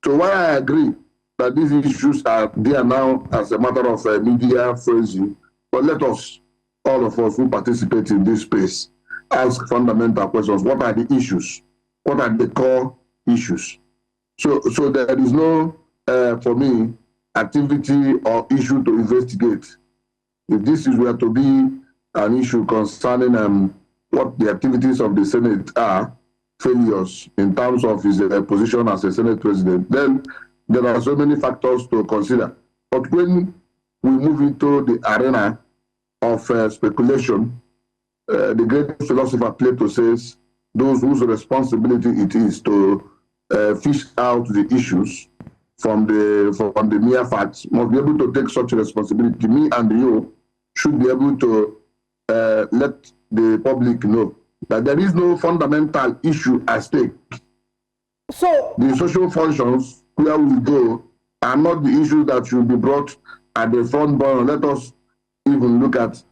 So while I agree that these issues are there now as a matter of media frenzy, but let us, all of us who participate in this space, ask fundamental questions. What are the issues? What are the core issues? So there is no, for me, activity or issue to investigate. If this is were to be an issue concerning what the activities of the Senate are, failures in terms of his position as a Senate President, then there are so many factors to consider. But when we move into the arena of speculation, the great philosopher Plato says, those whose responsibility it is to fish out the issues from the mere facts must be able to take such a responsibility. Me and you should be able to let the public know that there is no fundamental issue at stake. So the social functions where we go are not the issues that should be brought at the front burner. Let us even look at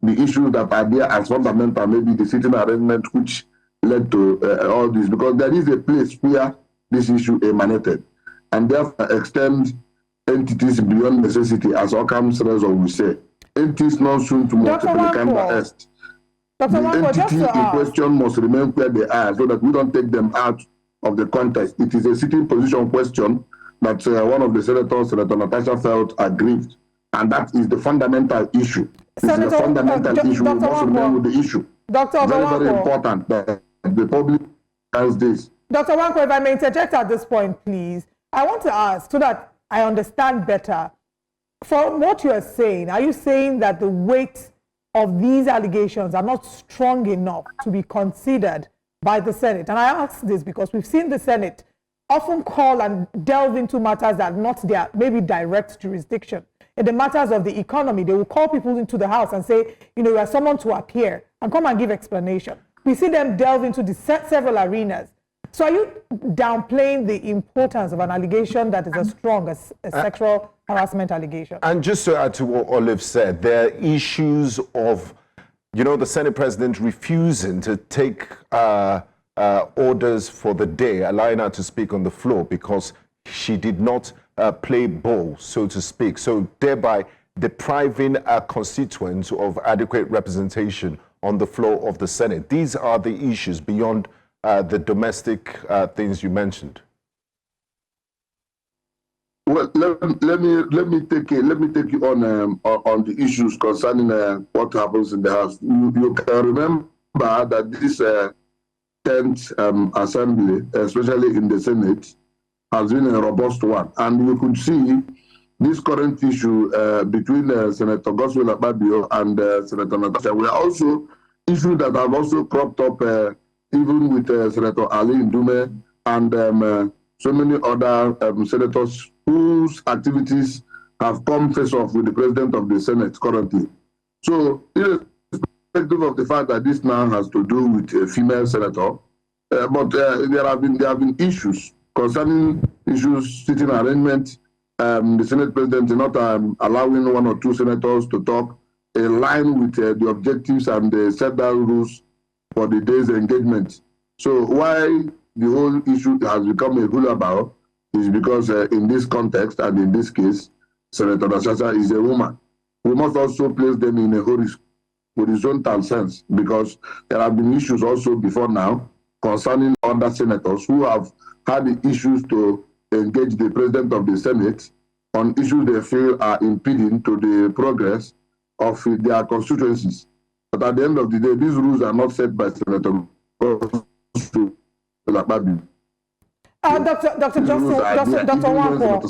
the issues that are there as fundamental, maybe the sitting arrangement which led to all this, because there is a place where this issue emanated, and therefore extend entities beyond necessity, as Occam Srezo will say. Entities non sunt multiplicanda est. The entity in question must remain where they are, so that we don't take them out of the context. It is a sitting position question that one of the senators, Senator Natasha, felt aggrieved, and that is the fundamental issue. It's the fundamental issue. We must remain with the issue. Dr. Very, very important that the public has this. Dr. Nwankwo, if I may interject at this point, please. I want to ask, so that I understand better, from what you are saying, are you saying that the weight of these allegations are not strong enough to be considered by the Senate? And I ask this because we've seen the Senate often call and delve into matters that are not their maybe direct jurisdiction. In the matters of the economy, they will call people into the house and say, you are someone to appear and come and give explanation. We see them delve into the several arenas. So are you downplaying the importance of an allegation that is as strong as a sexual harassment allegation? And just to add to what Olive said, there are issues of, the Senate President refusing to take orders for the day, allowing her to speak on the floor because she did not play ball, so to speak. So thereby depriving our constituents of adequate representation on the floor of the Senate. These are the issues beyond the domestic things you mentioned. Well, let me take you on the issues concerning what happens in the House. You can remember that this 10th assembly, especially in the Senate, has been a robust one, and you could see this current issue between Senator Godswill Akpabio and Senator Natasha were also issues that have also cropped up even with Senator Ali Ndume and so many other senators whose activities have come face off with the President of the Senate currently. So, irrespective of the fact that this now has to do with a female senator, but there have been issues concerning issues, sitting arrangement. The Senate President is not allowing one or two senators to talk in line with the objectives and the set down rules for the day's engagement. So why the whole issue has become a hula is because in this context and in this case, Senator Natasha is a woman. We must also place them in a horizontal sense because there have been issues also before now concerning other senators who have had the issues to engage the President of the Senate on issues they feel are impeding to the progress of their constituencies. But at the end of the day, these rules are not set by Senator Akpabio. Dr. Wankwo,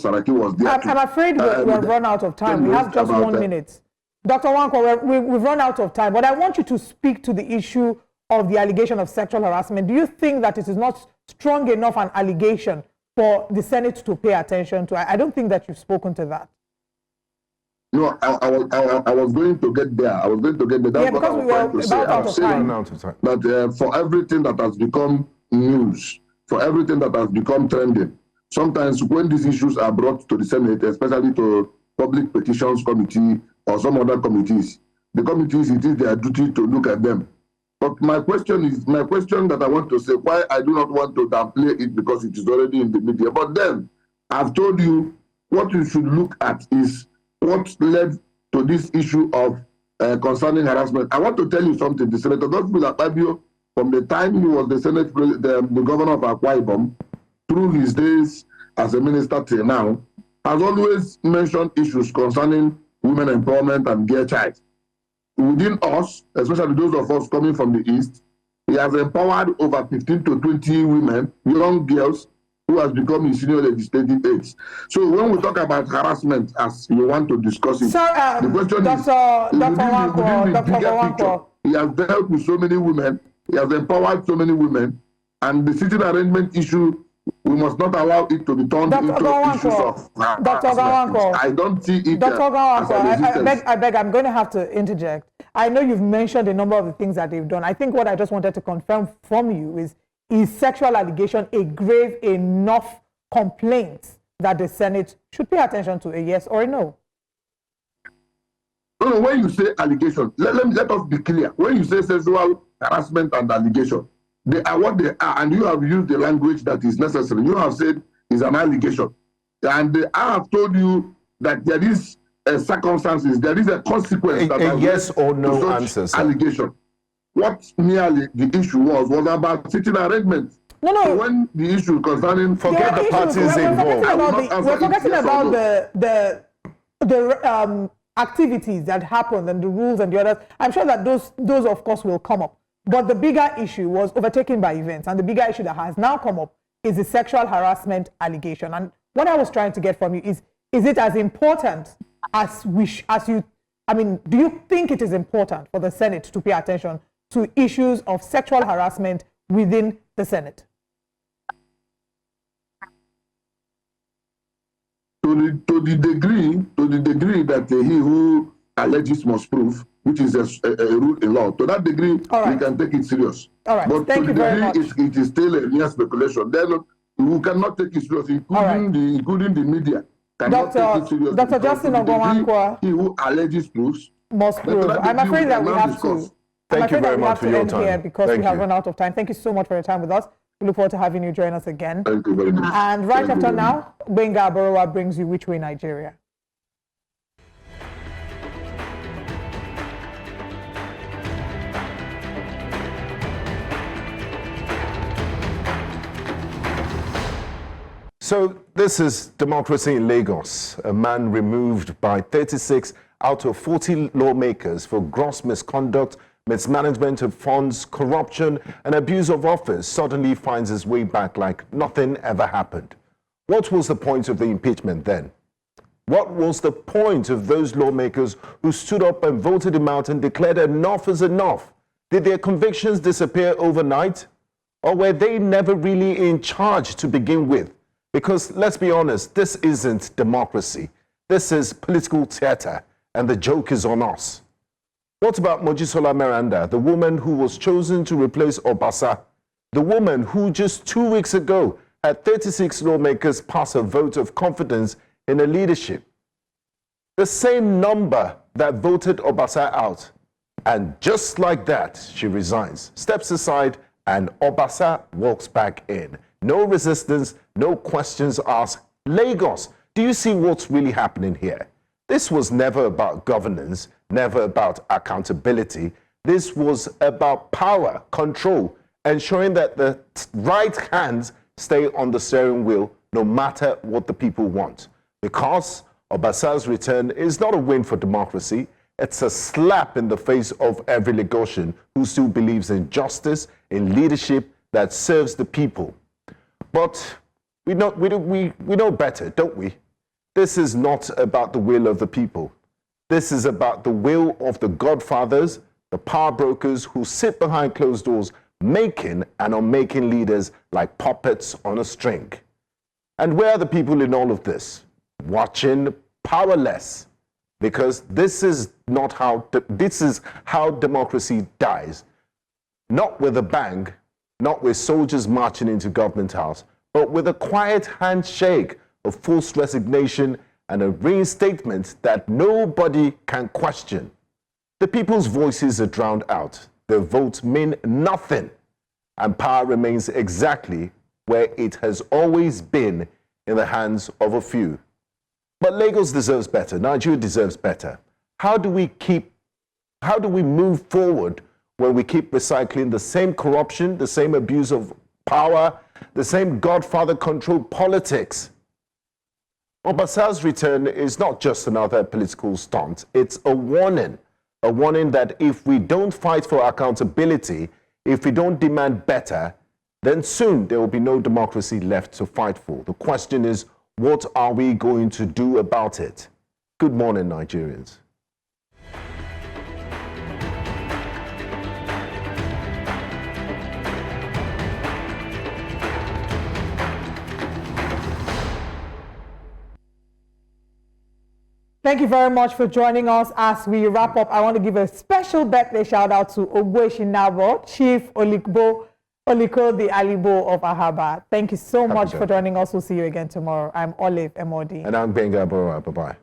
I'm afraid we've run out of time. We have just 1 minute. Dr. Wankwo, we've run out of time, but I want you to speak to the issue of the allegation of sexual harassment. Do you think that it is not strong enough an allegation for the Senate to pay attention to? I don't think that you've spoken to that. No, I was going to get there. That's what I was trying to say. I've said that for everything that has become news, for everything that has become trending, sometimes when these issues are brought to the Senate, especially to Public Petitions Committee or some other committees, the committees, it is their duty to look at them. But my question that I want to say, why I do not want to downplay it because it is already in the media. But then I've told you what you should look at is what led to this issue of concerning harassment. I want to tell you something. The Senator Godswill Akpabio, from the time he was the Senate the governor of Akwa Ibom, through his days as a minister till now, has always mentioned issues concerning women empowerment and girl child. Within us, especially those of us coming from the East, he has empowered over 15 to 20 women, young girls, who has become in senior legislative age. So when we talk about harassment, as you want to discuss it, the question is, within the bigger picture, he has dealt with so many women, he has empowered so many women, and the sitting arrangement issue, we must not allow it to be turned into issues of harassment. I don't see it as a resistance. I beg, I'm going to have to interject. I know you've mentioned a number of the things that they've done. I think what I just wanted to confirm from you is sexual allegation a grave enough complaint that the Senate should pay attention to, a yes or a no? No, when you say allegation, let us be clear. When you say sexual harassment and allegation, they are what they are, and you have used the language that is necessary. You have said it's an allegation. And I have told you that there is circumstances, there is a consequence. A yes or no answer, sir. Allegation. What merely the issue was about sitting arrangement. No. So when the issue concerning forget the parties involved. We're forgetting about the activities that happened and the rules and the others. I'm sure that those of course will come up. But the bigger issue was overtaken by events, and the bigger issue that has now come up is the sexual harassment allegation. And what I was trying to get from you is it as important as do you think it is important for the Senate to pay attention to issues of sexual harassment within the Senate? to the degree that he who alleges must prove, which is a rule in law, to that degree, we can take it serious. All right, but thank you very much. It is still a mere speculation. Then we cannot take it serious, including the media. Dr. Justin Ogowankwa, he who alleges proofs must prove. I'm afraid that we have to. Thank you very much for your time. Here because we have run out of time. Thank you so much for your time with us. We look forward to having you join us again. Thank you very much. And right after now, Benga Aborowa brings you Which Way Nigeria. So this is democracy in Lagos. A man removed by 36 out of 40 lawmakers for gross misconduct, mismanagement of funds, corruption, and abuse of office suddenly finds his way back like nothing ever happened. What was the point of the impeachment then? What was the point of those lawmakers who stood up and voted him out and declared enough is enough? Did their convictions disappear overnight? Or were they never really in charge to begin with? Because let's be honest, this isn't democracy. This is political theater, and the joke is on us. What about Mojisola Meranda, the woman who was chosen to replace Obasa? The woman who just 2 weeks ago had 36 lawmakers pass a vote of confidence in her leadership. The same number that voted Obasa out. And just like that, she resigns, steps aside, and Obasa walks back in. No resistance, no questions asked. Lagos, do you see what's really happening here? This was never about governance, never about accountability. This was about power, control, ensuring that the right hands stay on the steering wheel no matter what the people want. Because Obasa's return is not a win for democracy, it's a slap in the face of every Lagosian who still believes in justice, in leadership that serves the people. But we know better, don't we? This is not about the will of the people. This is about the will of the godfathers, the power brokers who sit behind closed doors, making and unmaking leaders like puppets on a string. And where are the people in all of this? Watching, powerless. Because this is how democracy dies. Not with a bang, not with soldiers marching into Government House, but with a quiet handshake of forced resignation and a reinstatement that nobody can question. The people's voices are drowned out. Their votes mean nothing. And power remains exactly where it has always been, in the hands of a few. But Lagos deserves better. Nigeria deserves better. How do we move forward when we keep recycling the same corruption, the same abuse of power, the same godfather-controlled politics? Obasa's return is not just another political stunt. It's a warning that if we don't fight for accountability, if we don't demand better, then soon there will be no democracy left to fight for. The question is, what are we going to do about it? Good morning, Nigerians. Thank you very much for joining us. As we wrap up, I want to give a special birthday shout out to Ogweshinabo, Chief Oliko the Alibo of Ahaba. Thank you so much for joining us. We'll see you again tomorrow. I'm Olive Emodi. And I'm Benga Aborowa. Bye-bye.